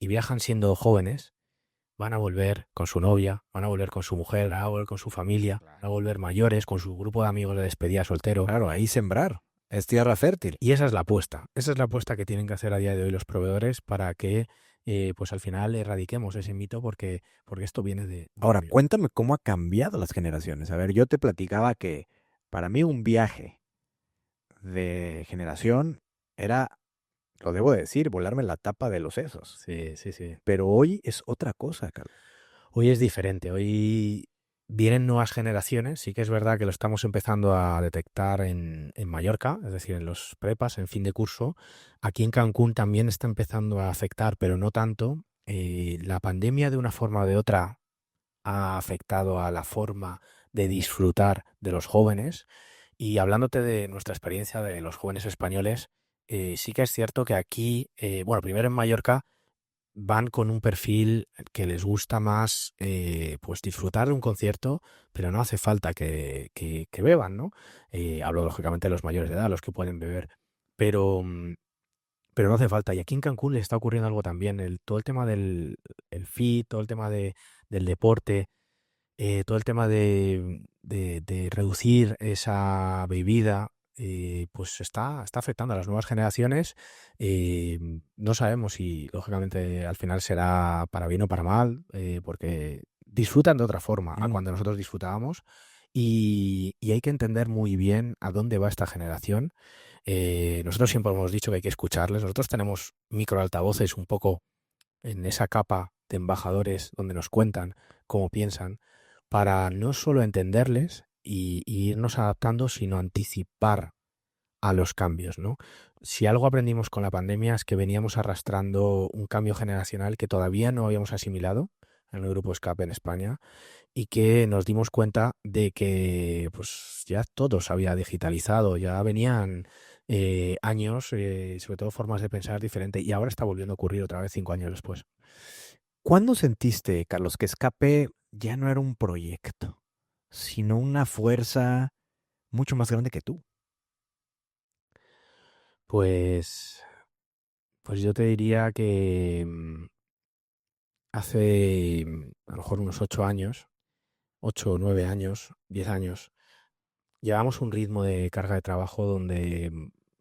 y viajan siendo jóvenes, van a volver con su novia, van a volver con su mujer, van a volver con su familia, van a Claro. volver mayores, con su grupo de amigos de despedida soltero. Claro, ahí sembrar. Es tierra fértil. Y esa es la apuesta. Esa es la apuesta que tienen que hacer a día de hoy los proveedores para que pues al final erradiquemos ese mito porque esto viene de Ahora, muy... cuéntame cómo ha cambiado las generaciones. A ver, yo te platicaba que para mí un viaje de generación era, lo debo decir, volarme la tapa de los sesos. Sí, sí, sí. Pero hoy es otra cosa, Carlos. Hoy es diferente. Hoy vienen nuevas generaciones. Sí que es verdad que lo estamos empezando a detectar en Mallorca, es decir, en los prepas, en fin de curso. Aquí en Cancún también está empezando a afectar, pero no tanto. La pandemia de una forma o de otra ha afectado a la forma de disfrutar de los jóvenes. Y hablándote de nuestra experiencia de los jóvenes españoles, sí que es cierto que aquí, bueno, primero en Mallorca, van con un perfil que les gusta más pues disfrutar de un concierto, pero no hace falta que beban, ¿no? Hablo lógicamente de los mayores de edad, los que pueden beber, pero, pero no hace falta. Y aquí en Cancún le está ocurriendo algo también, todo el tema del el fit, todo el tema del deporte, todo el tema de reducir esa bebida, pues está afectando a las nuevas generaciones. No sabemos si, lógicamente, al final será para bien o para mal, porque disfrutan de otra forma a Mm. cuando nosotros disfrutábamos. Y hay que entender muy bien a dónde va esta generación. Nosotros siempre hemos dicho que hay que escucharles. Nosotros tenemos microaltavoces un poco en esa capa de embajadores donde nos cuentan cómo piensan, para no solo entenderles y irnos adaptando, sino anticipar a los cambios, ¿no? Si algo aprendimos con la pandemia es que veníamos arrastrando un cambio generacional que todavía no habíamos asimilado en el grupo Escape en España y que nos dimos cuenta de que pues ya todo se había digitalizado, ya venían años, sobre todo formas de pensar diferentes y ahora está volviendo a ocurrir otra vez 5 años después. ¿Cuándo sentiste, Carlos, que Escape ya no era un proyecto, sino una fuerza mucho más grande que tú? Pues, pues yo te diría que hace a lo mejor unos 8 años, 8 o 9 años, 10 años, llevamos un ritmo de carga de trabajo donde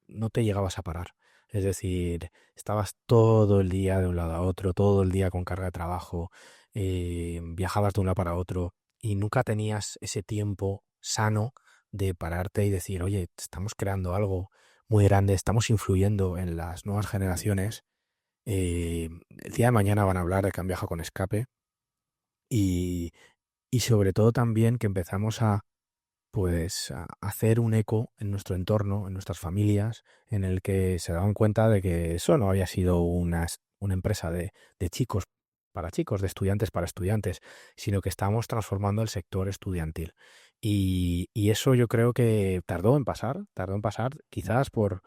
no te llegabas a parar. Es decir, estabas todo el día de un lado a otro, todo el día con carga de trabajo, viajabas de un lado para otro y nunca tenías ese tiempo sano de pararte y decir, oye, estamos creando algo muy grande, estamos influyendo en las nuevas generaciones. El día de mañana van a hablar de que han viajado con Escape y, y sobre todo también que empezamos a pues a hacer un eco en nuestro entorno, en nuestras familias, en el que se daban cuenta de que eso no había sido una empresa de chicos para chicos, de estudiantes para estudiantes, sino que estábamos transformando el sector estudiantil. Y eso yo creo que tardó en pasar, quizás por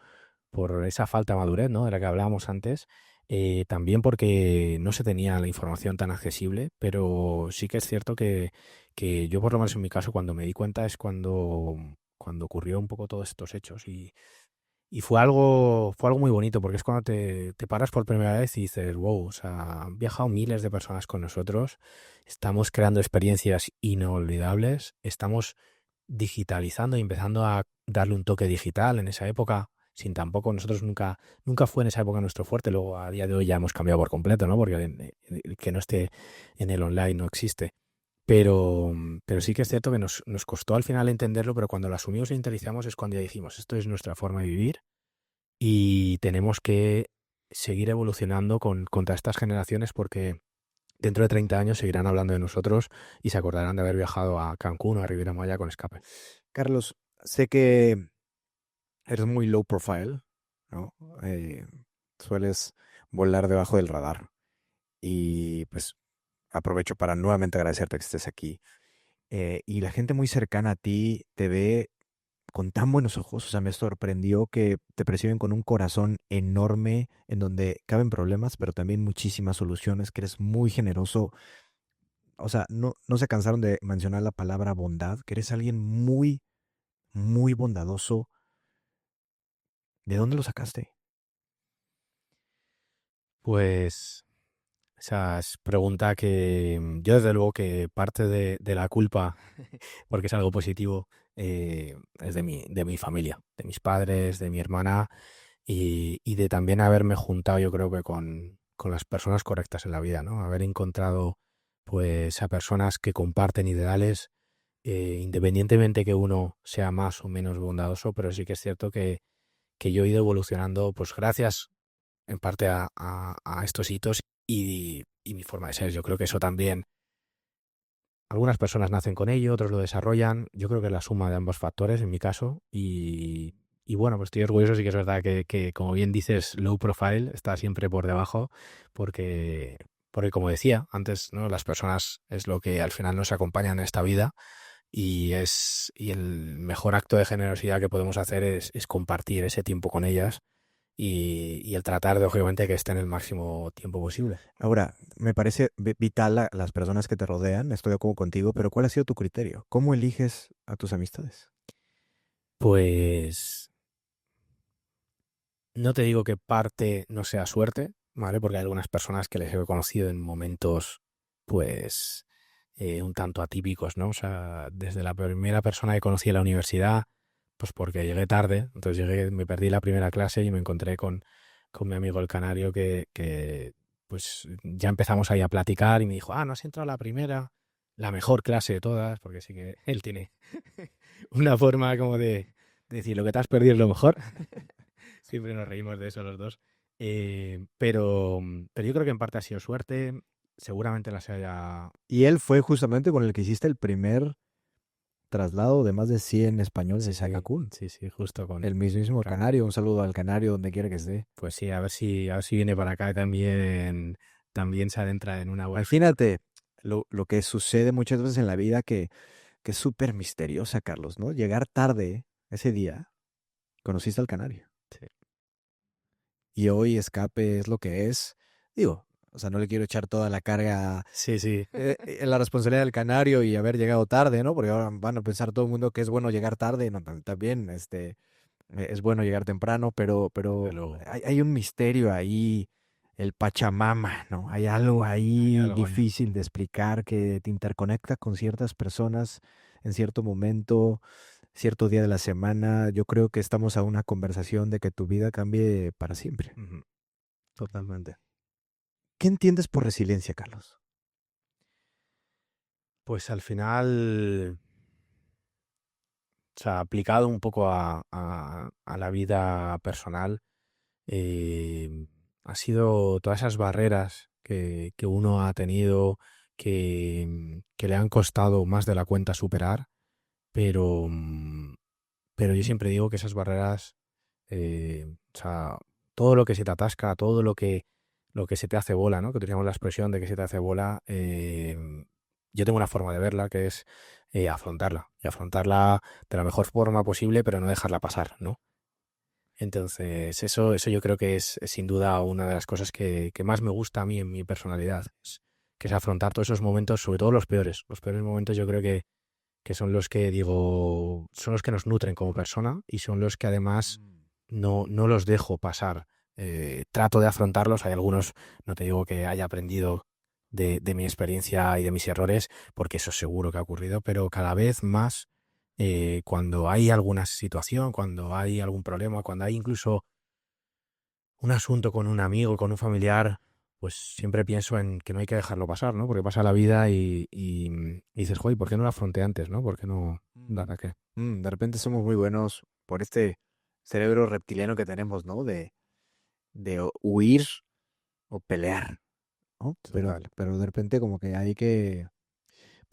esa falta de madurez, ¿no? De la que hablábamos antes, también porque no se tenía la información tan accesible, pero sí que es cierto que yo, por lo menos en mi caso, cuando me di cuenta es cuando ocurrió un poco todos estos hechos y fue algo muy bonito porque es cuando te paras por primera vez y dices, wow, o sea, han viajado miles de personas con nosotros, estamos creando experiencias inolvidables, estamos digitalizando y empezando a darle un toque digital en esa época. Sin tampoco, nosotros nunca fue en esa época nuestro fuerte, luego a día de hoy ya hemos cambiado por completo, ¿no? Porque el que no esté en el online no existe. Pero sí que es cierto que nos costó al final entenderlo, pero cuando lo asumimos e interiorizamos es cuando ya dijimos, esto es nuestra forma de vivir y tenemos que seguir evolucionando contra estas generaciones porque dentro de 30 años seguirán hablando de nosotros y se acordarán de haber viajado a Cancún o a Riviera Maya con Escape. Carlos, sé que eres muy low profile, ¿no? Sueles volar debajo del radar y pues aprovecho para nuevamente agradecerte que estés aquí. Y la gente muy cercana a ti te ve con tan buenos ojos, o sea, me sorprendió que te perciben con un corazón enorme en donde caben problemas, pero también muchísimas soluciones, que eres muy generoso. O sea, no se cansaron de mencionar la palabra bondad, que eres alguien muy, muy bondadoso. ¿De dónde lo sacaste? Pues esa es pregunta que yo desde luego que parte de la culpa, porque es algo positivo, es de mi familia, de mis padres, de mi hermana y de también haberme juntado yo creo que con las personas correctas en la vida, ¿no? Haber encontrado pues a personas que comparten ideales, independientemente que uno sea más o menos bondadoso, pero sí que es cierto que yo he ido evolucionando pues gracias en parte a estos hitos y mi forma de ser. Yo creo que eso también, algunas personas nacen con ello, otros lo desarrollan. Yo creo que es la suma de ambos factores en mi caso. Y bueno, pues estoy orgulloso, sí que es verdad que, como bien dices, low profile está siempre por debajo, porque, porque como decía antes, ¿no? Las personas es lo que al final nos acompaña en esta vida y el mejor acto de generosidad que podemos hacer es compartir ese tiempo con ellas y el tratar de, obviamente, que estén el máximo tiempo posible. Ahora, me parece vital las personas que te rodean, estoy de acuerdo contigo, pero ¿cuál ha sido tu criterio? ¿Cómo eliges a tus amistades? Pues no te digo que parte no sea suerte, ¿vale? Porque hay algunas personas que les he conocido en momentos, pues, un tanto atípicos, ¿no? O sea, desde la primera persona que conocí en la universidad, pues porque llegué tarde, entonces llegué, me perdí la primera clase y me encontré con mi amigo el canario pues, ya empezamos ahí a platicar y me dijo, no has entrado a la primera, la mejor clase de todas, porque sí que él tiene una forma como de decir, lo que te has perdido es lo mejor. Siempre nos reímos de eso los dos. Pero yo creo que en parte ha sido suerte. Seguramente las haya. Y él fue justamente con el que hiciste el primer traslado de más de 100 españoles Sí, de sí, Cancún. sí, sí, justo El con. mismísimo Claro. Canario, un saludo al Canario donde quiera que esté. Pues sí, a ver si viene para acá y también se adentra en una buena vida. Imagínate lo que sucede muchas veces en la vida que es súper misteriosa, Carlos, ¿no? Llegar tarde ese día, conociste al Canario. Sí, Y hoy Escape es lo que es. Digo, o sea, no le quiero echar toda la carga, sí, sí. la responsabilidad del Canario y haber llegado tarde, ¿no? Porque ahora van a pensar todo el mundo que es bueno llegar tarde. No, también, es bueno llegar temprano, Desde pero luego. hay un misterio ahí, el Pachamama, ¿no? Hay algo Hay ahí algo, ¿eh? difícil de explicar que te interconecta con ciertas personas en cierto momento, cierto día de la semana. Yo creo que estamos a una conversación de que tu vida cambie para siempre. Ujú. Totalmente. ¿Qué entiendes por resiliencia, Carlos? Pues al final, o sea, aplicado un poco a la vida personal, eh, ha sido todas esas barreras que uno ha tenido que le han costado más de la cuenta superar, pero, pero yo siempre digo que esas barreras, o sea, todo lo que se te atasca, todo lo que se te hace bola, ¿no? Que utilizamos la expresión de que se te hace bola, yo tengo una forma de verla que es afrontarla y afrontarla de la mejor forma posible, pero no dejarla pasar, ¿no? Entonces, eso yo creo que es sin duda una de las cosas que más me gusta a mí en mi personalidad, que es afrontar todos esos momentos, sobre todo los peores. Los peores momentos yo creo que son los que digo, son los que nos nutren como persona y son los que además Mm. no los dejo pasar. Trato de afrontarlos. Hay algunos, no te digo que haya aprendido de mi experiencia y de mis errores, porque eso seguro que ha ocurrido, pero cada vez más cuando hay alguna situación, cuando hay algún problema, cuando hay incluso un asunto con un amigo, con un familiar, pues siempre pienso en que no hay que dejarlo pasar, ¿no? Porque pasa la vida y dices, joder, ¿por qué no lo afronté antes, no? ¿Por qué no? Mm. ¿Para qué? De repente somos muy buenos por este cerebro reptiliano que tenemos, ¿no? De huir o pelear, ¿no? Total. Pero de repente como que hay que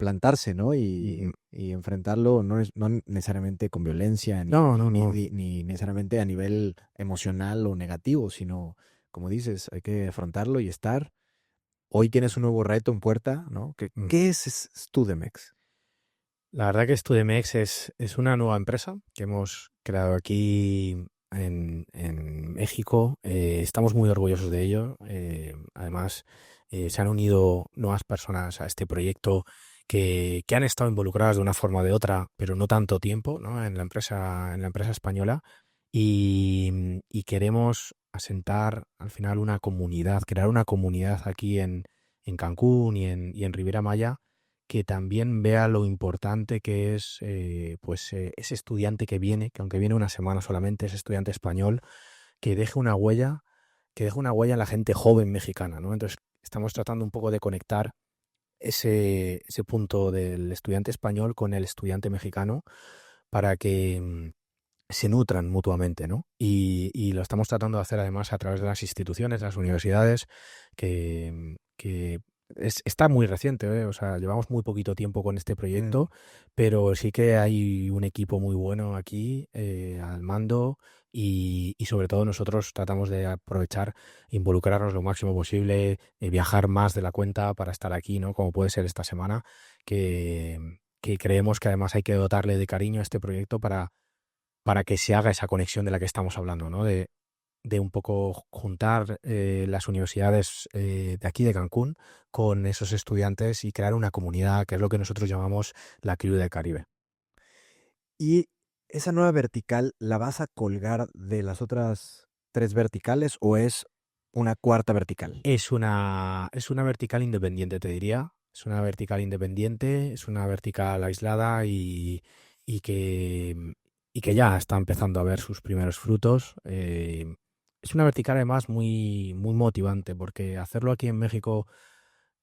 plantarse, ¿no? Ujú. Y enfrentarlo no necesariamente con violencia No, no, no. ni necesariamente a nivel emocional o negativo, sino, como dices, hay que afrontarlo y estar. Hoy tienes un nuevo reto en puerta, ¿no? Mm. ¿Qué es Studemex? La verdad que Studemex es una nueva empresa que hemos creado aquí en México. Estamos muy orgullosos de ello. Además, se han unido nuevas personas a este proyecto que han estado involucradas de una forma o de otra, pero no tanto tiempo, ¿no? En la empresa española. Y queremos asentar al final una comunidad, crear una comunidad aquí en Cancún y en Riviera Maya que también vea lo importante que es ese estudiante que viene, que aunque viene una semana solamente, ese estudiante español, que deje una huella, que deje una huella en la gente joven mexicana, ¿no? Entonces estamos tratando un poco de conectar ese punto del estudiante español con el estudiante mexicano para que se nutran mutuamente, ¿no? Y lo estamos tratando de hacer además a través de las instituciones, las universidades, que está muy reciente, ¿eh? O sea, llevamos muy poquito tiempo con este Mm. proyecto, pero sí que hay un equipo muy bueno aquí al mando y sobre todo nosotros tratamos de aprovechar, involucrarnos lo máximo posible, viajar más de la cuenta para estar aquí, ¿no? Como puede ser esta semana, que creemos que además hay que dotarle de cariño a este proyecto para que se haga esa conexión de la que estamos hablando, ¿no? De un poco juntar las universidades de aquí de Cancún con esos estudiantes y crear una comunidad, que es lo que nosotros llamamos la Crew del Caribe. ¿Y esa nueva vertical la vas a colgar de las otras 3 verticales o es una cuarta vertical? Es una vertical independiente, te diría. Es una vertical independiente, es una vertical aislada y que, y que ya está empezando a ver sus primeros frutos. Es una vertical además muy, muy motivante porque hacerlo aquí en México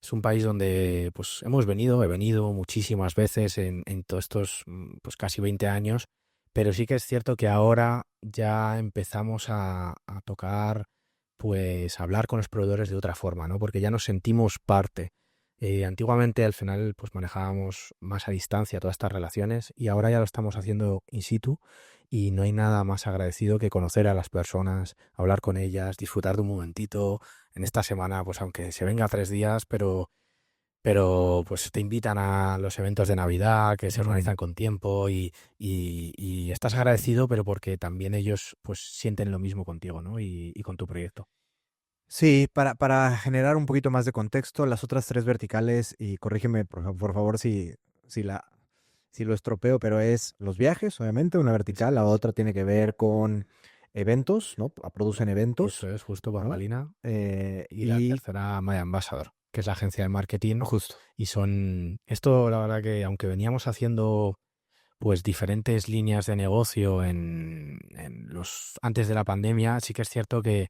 es un país donde pues he venido muchísimas veces en todos estos pues casi 20 años, pero sí que es cierto que ahora ya empezamos a tocar, pues a hablar con los proveedores de otra forma, ¿no? Porque ya nos sentimos parte. Antiguamente al final pues manejábamos más a distancia todas estas relaciones y ahora ya lo estamos haciendo in situ y no hay nada más agradecido que conocer a las personas, hablar con ellas, disfrutar de un momentito, en esta semana, pues aunque se venga 3 días, pero pues te invitan a los eventos de Navidad que se Ujú. organizan con tiempo y estás agradecido, pero porque también ellos pues sienten lo mismo contigo, ¿no? Y con tu proyecto. Sí, para generar un poquito más de contexto, las otras 3 verticales, y corrígeme por favor si la si lo estropeo, pero es los viajes, obviamente, una Eso vertical, la es. otra tiene que ver con eventos, ¿no? Producen Eso eventos, es justo ¿no? Bambalina. Y la Y tercera, My Ambassador, que es la agencia de marketing. justo. Y esto la verdad que aunque veníamos haciendo pues diferentes líneas de negocio antes de la pandemia, sí que es cierto que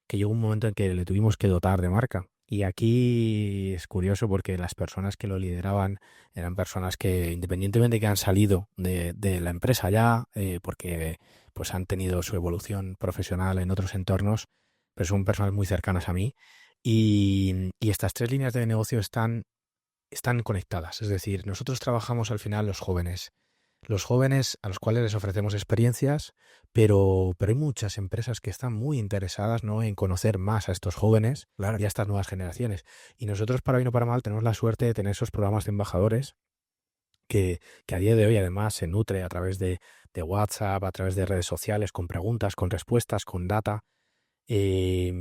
llegó un momento en que le tuvimos que dotar de marca. Y aquí es curioso porque las personas que lo lideraban eran personas que, independientemente de que han salido de la empresa ya, porque pues han tenido su evolución profesional en otros entornos, pero son personas muy cercanas a mí. Y estas tres líneas de negocio están conectadas. Es decir, nosotros trabajamos al final los jóvenes a los cuales les ofrecemos experiencias, pero hay muchas empresas que están muy interesadas, ¿no? En conocer más a estos jóvenes Claro. y a estas nuevas generaciones. Y nosotros, para bien o para mal, tenemos la suerte de tener esos programas de embajadores que a día de hoy además se nutre a través de WhatsApp, a través de redes sociales, con preguntas, con respuestas, con data. Y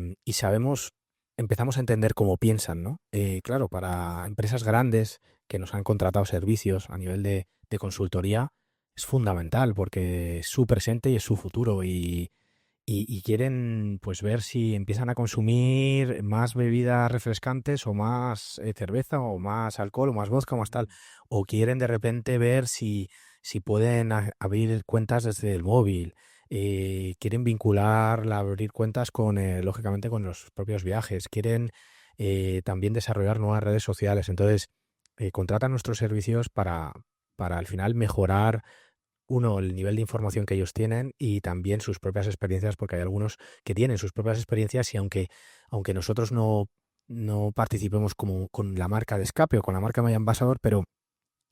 empezamos a entender cómo piensan, ¿no? Claro, para empresas grandes que nos han contratado servicios a nivel de consultoría, es fundamental porque es su presente y es su futuro y quieren pues ver si empiezan a consumir más bebidas refrescantes o más cerveza o más alcohol o más vodka o más tal. O quieren de repente ver si pueden abrir cuentas desde el móvil. Quieren abrir cuentas lógicamente, con los propios viajes. Quieren también desarrollar nuevas redes sociales. Entonces, contratan nuestros servicios para al final mejorar uno, el nivel de información que ellos tienen y también sus propias experiencias, porque hay algunos que tienen sus propias experiencias y aunque nosotros no participemos como con la marca de escape o con la marca My Ambassador, pero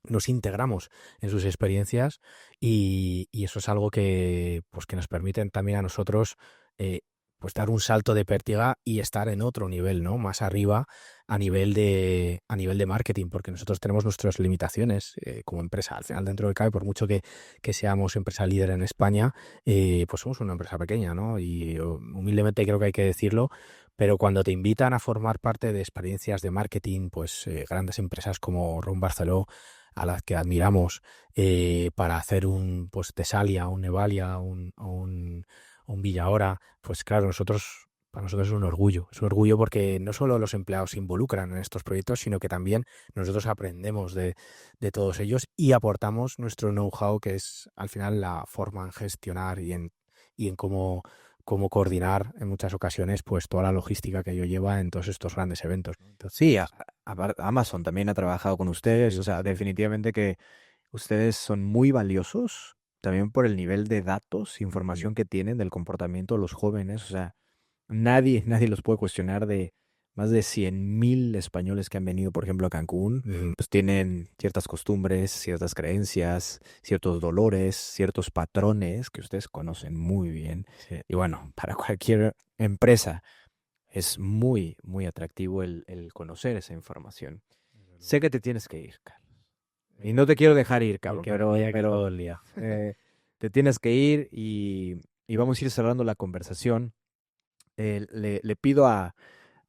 nos integramos en sus experiencias y eso es algo que, pues, que nos permite también a nosotros eh, pues dar un salto de pértiga y estar en otro nivel, ¿no? Más arriba a nivel de marketing, porque nosotros tenemos nuestras limitaciones como empresa. Al final, dentro del CAE, por mucho que seamos empresa líder en España, pues somos una empresa pequeña, ¿no? Y humildemente creo que hay que decirlo, pero cuando te invitan a formar parte de experiencias de marketing, pues grandes empresas como Ron Barceló, a las que admiramos, para hacer un pues Tesalia, un Nevalia, un Villahora, pues claro, para nosotros es un orgullo porque no solo los empleados se involucran en estos proyectos, sino que también nosotros aprendemos de todos ellos y aportamos nuestro know-how, que es al final la forma en gestionar y en cómo coordinar en muchas ocasiones pues toda la logística que ello lleva en todos estos grandes eventos, ¿no? Entonces, Sí, Amazon también ha trabajado con ustedes, o sea, definitivamente que ustedes son muy valiosos también por el nivel de datos, ujú, información que tienen del comportamiento de los jóvenes, o sea, nadie los puede cuestionar de más de 100.000 españoles que han venido, por ejemplo, a Cancún, ujú. pues tienen ciertas costumbres, ciertas creencias, ciertos dolores, ciertos patrones que ustedes conocen muy bien. Sí. Y bueno, para cualquier empresa es muy, muy atractivo el conocer esa información. Desde Sé luego. que te tienes que ir, Carlos. Y no te quiero dejar ir, El cabrón, que me vaya que pero todo el día. te tienes que ir y vamos a ir cerrando la conversación. Le pido a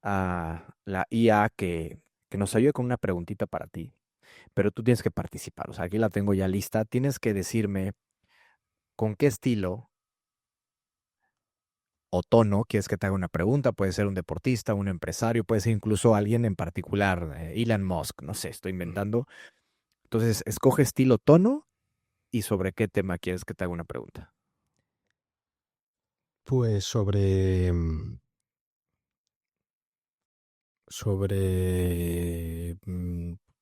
la IA que nos ayude con una preguntita para ti, pero tú tienes que participar. O sea, aquí la tengo ya lista. Tienes que decirme con qué estilo o tono quieres que te haga una pregunta. Puede ser un deportista, un empresario, puede ser incluso alguien en particular, Elon Musk, no sé, estoy Ujú. inventando. Entonces, escoge estilo, tono y sobre qué tema quieres que te haga una pregunta. Pues sobre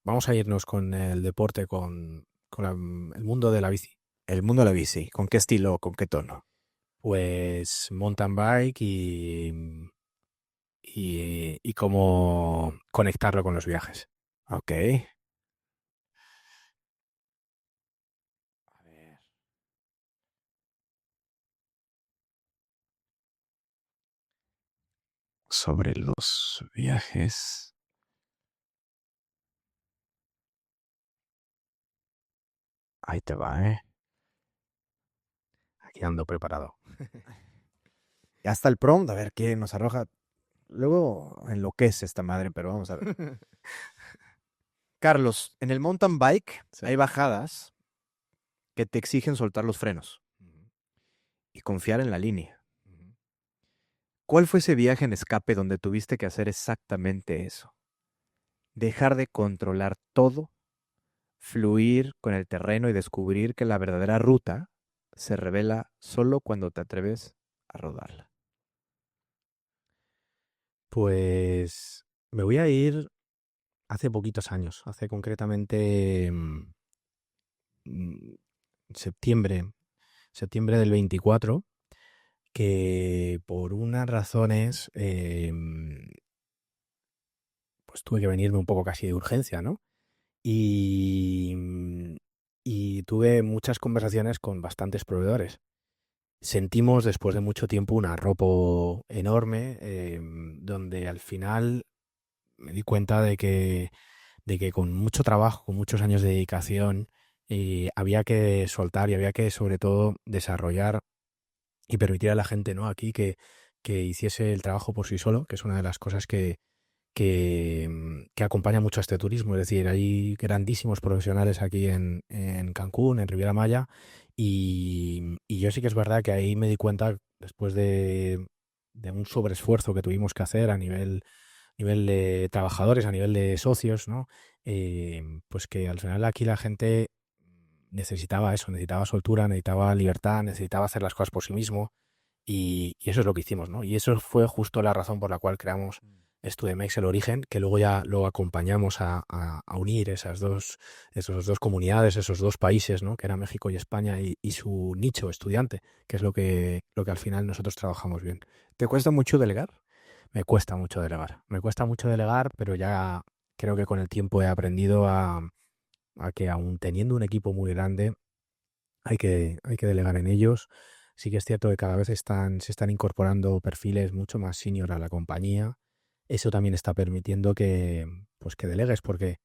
vamos a irnos con el deporte, el mundo de la bici. El mundo de la bici, ¿con qué estilo, con qué tono? Pues mountain bike y cómo conectarlo con los viajes. Ok. A ver. Sobre los viajes. Ahí te va, ¿eh? Aquí ando preparado. Ya está el prompt, a ver qué nos arroja. Luego enloquece esta madre, pero vamos a ver. Carlos, en el mountain bike Sí. hay bajadas que te exigen soltar los frenos Ujú, y confiar en la línea. ujú. ¿Cuál fue ese viaje en escape donde tuviste que hacer exactamente eso? Dejar de controlar todo, fluir con el terreno y descubrir que la verdadera ruta se revela solo cuando te atreves a rodarla. Pues me voy a ir hace poquitos años, hace concretamente mm, septiembre, septiembre del 24, que por unas razones pues tuve que venirme un poco casi de urgencia, ¿no? Y, y tuve muchas conversaciones con bastantes proveedores. Sentimos después de mucho tiempo un arropo enorme, donde al final me di cuenta de que con mucho trabajo, con muchos años de dedicación, había que soltar y había que sobre todo desarrollar y permitir a la gente, ¿no? Aquí que hiciese el trabajo por sí solo, que es una de las cosas que acompaña mucho a este turismo. Es decir, hay grandísimos profesionales aquí en Cancún, en Riviera Maya, y yo sí que es verdad que ahí me di cuenta, después de un sobreesfuerzo que tuvimos que hacer a nivel de trabajadores, a nivel de socios, ¿no? Pues que al final aquí la gente necesitaba eso, necesitaba soltura, necesitaba libertad, necesitaba hacer las cosas por sí mismo, y eso es lo que hicimos, ¿no? Y eso fue justo la razón por la cual creamos Studemex, el origen, que luego ya lo acompañamos a unir esas dos comunidades, esos dos países, ¿no? Que eran México y España, y su nicho estudiante, que es lo que al final nosotros trabajamos bien. ¿Te cuesta mucho delegar? me cuesta mucho delegar. Me cuesta mucho delegar, pero ya creo que con el tiempo he aprendido a que aun teniendo un equipo muy grande, hay que delegar en ellos. Sí que es cierto que cada vez se están incorporando perfiles mucho más senior a la compañía. Eso también está permitiendo que, pues que delegues, porque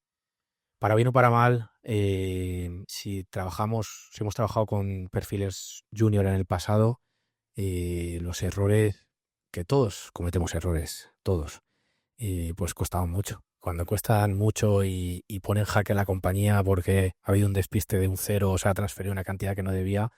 para bien o para mal, si hemos trabajado con perfiles junior en el pasado, los errores, que todos cometemos errores, todos, pues costaban mucho. Cuando cuestan mucho y ponen jaque a la compañía porque ha habido un despiste de un cero o se ha transferido una cantidad que no debía,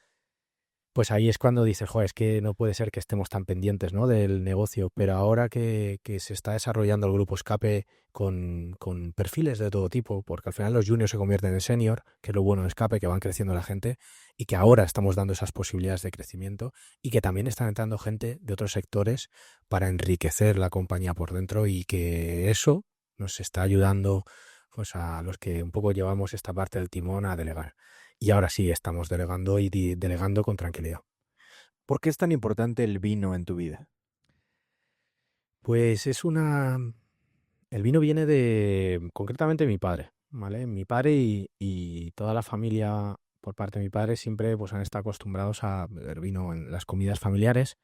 pues ahí es cuando dices, joder, es que no puede ser que estemos tan pendientes, ¿no?, del negocio. Pero ahora que se está desarrollando el grupo Escape con perfiles de todo tipo, porque al final los juniors se convierten en senior, que es lo bueno de Escape, que van creciendo la gente, y que ahora estamos dando esas posibilidades de crecimiento, y que también están entrando gente de otros sectores para enriquecer la compañía por dentro, y que eso nos está ayudando, pues, a los que un poco llevamos esta parte del timón a delegar. Y ahora sí estamos delegando y delegando con tranquilidad. ¿Por qué es tan importante el vino en tu vida? Pues es una... El vino viene de, concretamente, mi padre, ¿vale? Mi padre y toda la familia por parte de mi padre siempre pues han estado acostumbrados a beber vino en las comidas familiares,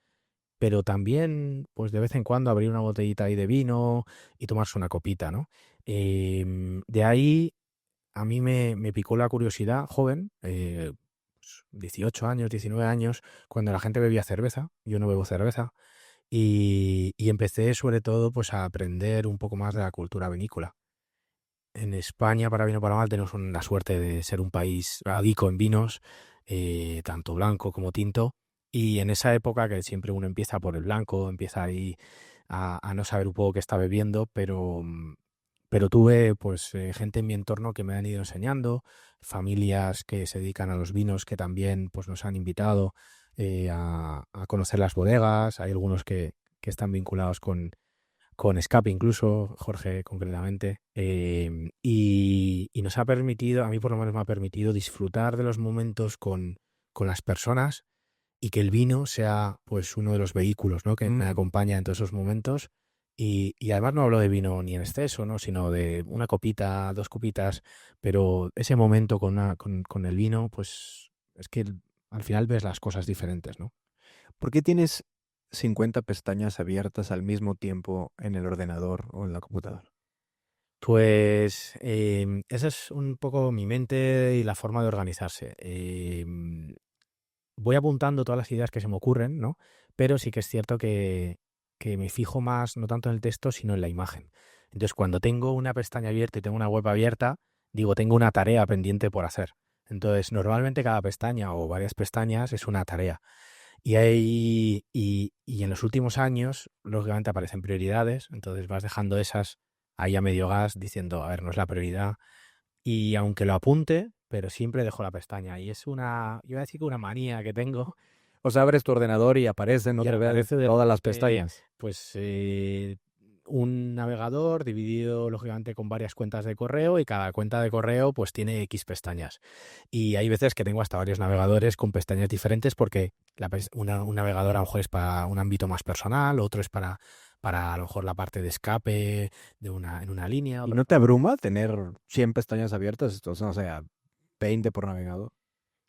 pero también pues de vez en cuando abrir una botellita ahí de vino y tomarse una copita, ¿no? De ahí a mí me picó la curiosidad joven, pues, 18 años, 19 años, cuando la gente bebía cerveza. Yo no bebo cerveza. Y empecé sobre todo pues a aprender un poco más de la cultura vinícola. En España, para bien o para mal, tenemos la suerte de ser un país rico en vinos, tanto blanco como tinto. Y en esa época que siempre uno empieza por el blanco, empieza ahí a no saber un poco qué está bebiendo, pero tuve pues gente en mi entorno que me han ido enseñando, familias que se dedican a los vinos que también pues nos han invitado a conocer las bodegas. Hay algunos que están vinculados con Escape, incluso Jorge concretamente, y nos ha permitido, a mí por lo menos me ha permitido disfrutar de los momentos con las personas, y que el vino sea pues uno de los vehículos, ¿no?, que me acompaña en todos esos momentos. Y además no hablo de vino ni en exceso, ¿no?, sino de una copita, dos copitas, pero ese momento con el vino, pues es que al final ves las cosas diferentes, ¿no? ¿Por qué tienes 50 pestañas abiertas al mismo tiempo en el ordenador o en la computadora? Pues esa es un poco mi mente y la forma de organizarse. Voy apuntando todas las ideas que se me ocurren, ¿no? Pero sí que es cierto que me fijo más, no tanto en el texto, sino en la imagen. Entonces, cuando tengo una pestaña abierta y tengo una web abierta, digo, tengo una tarea pendiente por hacer. Entonces, normalmente cada pestaña o varias pestañas es una tarea. Y en los últimos años, lógicamente, aparecen prioridades. Entonces vas dejando esas ahí a medio gas diciendo, a ver, no es la prioridad. Y aunque lo apunte, pero siempre dejo la pestaña. Y es una, yo iba a decir que una manía que tengo. O sea, abres tu ordenador y aparecen Y otra vez aparece de todas las repente, pestañas. pues, un navegador dividido, lógicamente, con varias cuentas de correo, y cada cuenta de correo pues tiene X pestañas. Y hay veces que tengo hasta varios navegadores con pestañas diferentes, porque un navegador a lo mejor es para un ámbito más personal, otro es para a lo mejor la parte de escape en una línea, ¿Y otro no te para... abruma tener 100 pestañas abiertas? Entonces, o sea, 20 por navegador.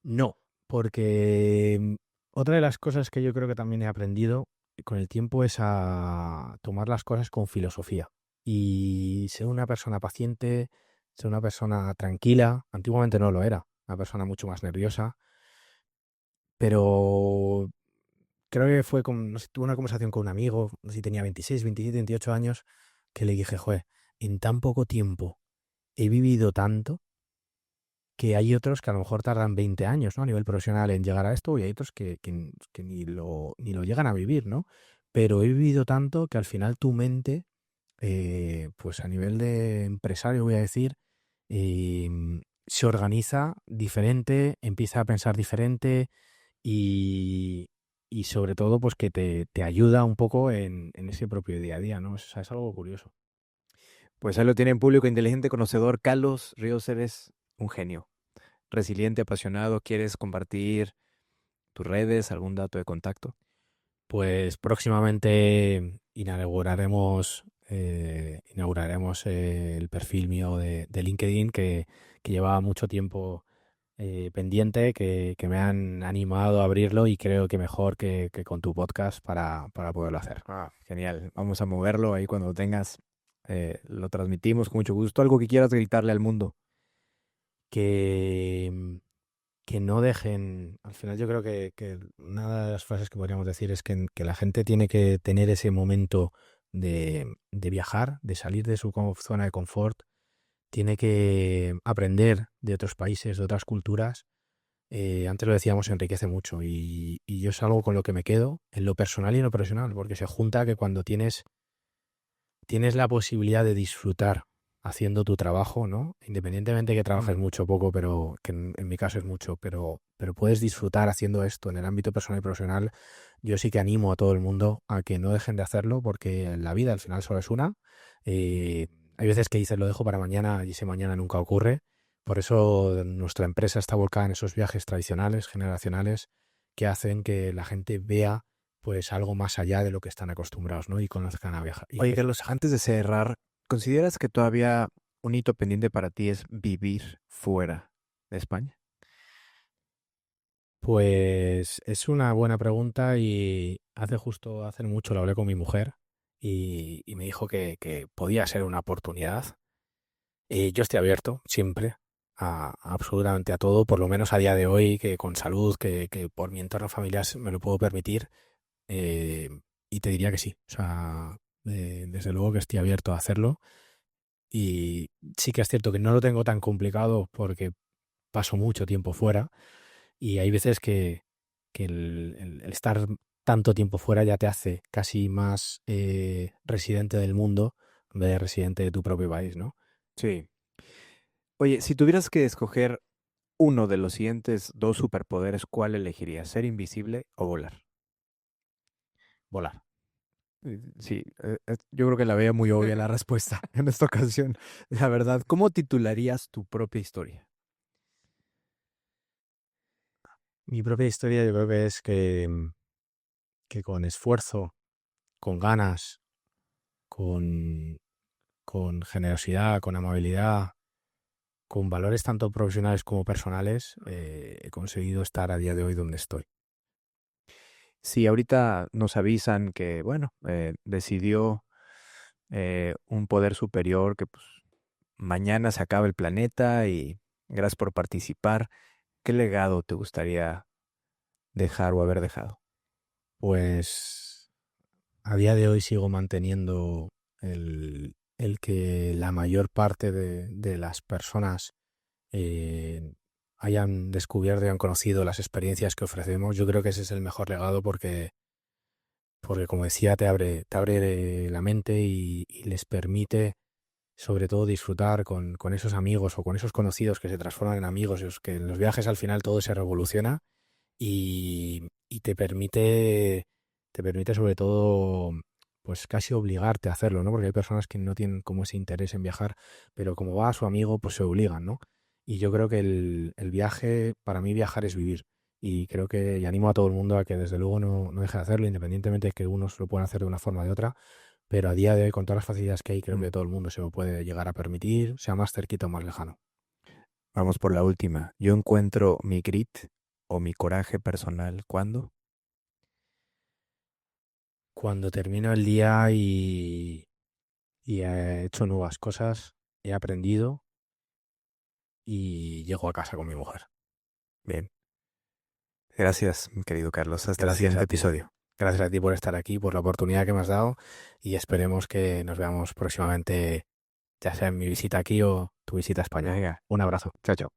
No, porque otra de las cosas que yo creo que también he aprendido con el tiempo es a tomar las cosas con filosofía y ser una persona paciente, ser una persona tranquila. Antiguamente no lo era, una persona mucho más nerviosa, pero creo que fue con, no sé, tuve una conversación con un amigo, no sé si tenía 26, 27, 28 años, que le dije, joder, en tan poco tiempo he vivido tanto, que hay otros que a lo mejor tardan 20 años, ¿no?, a nivel profesional en llegar a esto, y hay otros que ni lo llegan a vivir, ¿no? Pero he vivido tanto que al final tu mente, pues a nivel de empresario, voy a decir, se organiza diferente, empieza a pensar diferente, y, y sobre todo pues que te ayuda un poco en ese propio día a día, ¿no? O sea, es algo curioso. Pues ahí lo tienen, público inteligente, conocedor. Carlos Ríos, eres un genio. Resiliente, apasionado. ¿Quieres compartir tus redes, algún dato de contacto? Pues próximamente inauguraremos el perfil mío de LinkedIn que llevaba mucho tiempo pendiente, que me han animado a abrirlo y creo que mejor que con tu podcast para poderlo hacer. Genial. Vamos a moverlo ahí cuando lo tengas. Lo transmitimos con mucho gusto. Algo que quieras gritarle al mundo. Que, que no dejen, al final yo creo que una de las frases que podríamos decir es que la gente tiene que tener ese momento de viajar, de salir de su zona de confort, tiene que aprender de otros países, de otras culturas. Antes lo decíamos, enriquece mucho y yo es algo con lo que me quedo en lo personal y en lo profesional, porque se junta que cuando tienes la posibilidad de disfrutar haciendo tu trabajo, ¿no? Independientemente que trabajes mucho o poco, pero que en mi caso es mucho, pero puedes disfrutar haciendo esto en el ámbito personal y profesional. Yo sí que animo a todo el mundo a que no dejen de hacerlo porque la vida al final solo es una. Hay veces que dices lo dejo para mañana y ese mañana nunca ocurre. Por eso nuestra empresa está volcada en esos viajes tradicionales, generacionales, que hacen que la gente vea pues algo más allá de lo que están acostumbrados, ¿no? Y conozcan a viajar. Oye, Carlos, antes de cerrar, ¿consideras que todavía un hito pendiente para ti es vivir fuera de España? Pues es una buena pregunta y hace mucho lo hablé con mi mujer y me dijo que podía ser una oportunidad. Yo estoy abierto siempre a absolutamente a todo, por lo menos a día de hoy, que con salud, que por mi entorno familiar me lo puedo permitir. eh, y te diría que sí. O sea, desde luego que estoy abierto a hacerlo. Y sí que es cierto que no lo tengo tan complicado porque paso mucho tiempo fuera y hay veces que el estar tanto tiempo fuera ya te hace casi más residente del mundo en vez de residente de tu propio país, ¿no? Sí. Oye, si tuvieras que escoger uno de los siguientes dos superpoderes, ¿cuál elegirías? ¿Ser invisible o volar? Volar. Sí, yo creo que la veía muy obvia la respuesta en esta ocasión. La verdad, ¿cómo titularías tu propia historia? Mi propia historia yo creo que es que con esfuerzo, con ganas, con, con generosidad, con amabilidad, con valores tanto profesionales como personales, he conseguido estar a día de hoy donde estoy. Si ahorita nos avisan que, bueno, decidió un poder superior que pues, mañana se acaba el planeta y gracias por participar, ¿qué legado te gustaría dejar o haber dejado? Pues a día de hoy sigo manteniendo el que la mayor parte de las personas eh, hayan descubierto y han conocido las experiencias que ofrecemos. Yo creo que ese es el mejor legado porque como decía, te abre la mente y les permite sobre todo disfrutar con esos amigos o con esos conocidos que se transforman en amigos, y que en los viajes al final todo se revoluciona y te permite sobre todo pues casi obligarte a hacerlo, ¿no? Porque hay personas que no tienen como ese interés en viajar, pero como va a su amigo, pues se obligan, ¿no? Y yo creo que el viaje, para mí viajar es vivir. Y creo que y animo a todo el mundo a que desde luego no deje de hacerlo, independientemente de que unos lo puedan hacer de una forma o de otra. Pero a día de hoy, con todas las facilidades que hay, creo que todo el mundo se lo puede llegar a permitir, sea más cerquita o más lejano. Vamos por la última. Yo encuentro mi grit o mi coraje personal, ¿cuándo? Cuando termino el día y he hecho nuevas cosas, he aprendido y llego a casa con mi mujer. Bien. Gracias, mi querido Carlos. Hasta el Gracias siguiente a ti. episodio. Gracias a ti por estar aquí, por la oportunidad que me has dado y esperemos que nos veamos próximamente, ya sea en mi visita aquí o tu visita a España. Venga, Un abrazo. chao, chao.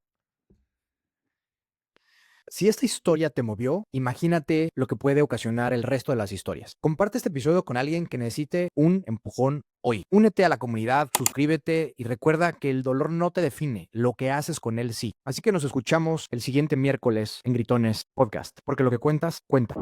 Si esta historia te movió, imagínate lo que puede ocasionar el resto de las historias. Comparte este episodio con alguien que necesite un empujón hoy. Únete a la comunidad, suscríbete y recuerda que el dolor no te define, lo que haces con él sí. Así que nos escuchamos el siguiente miércoles en Gritones Podcast, porque lo que cuentas, cuenta.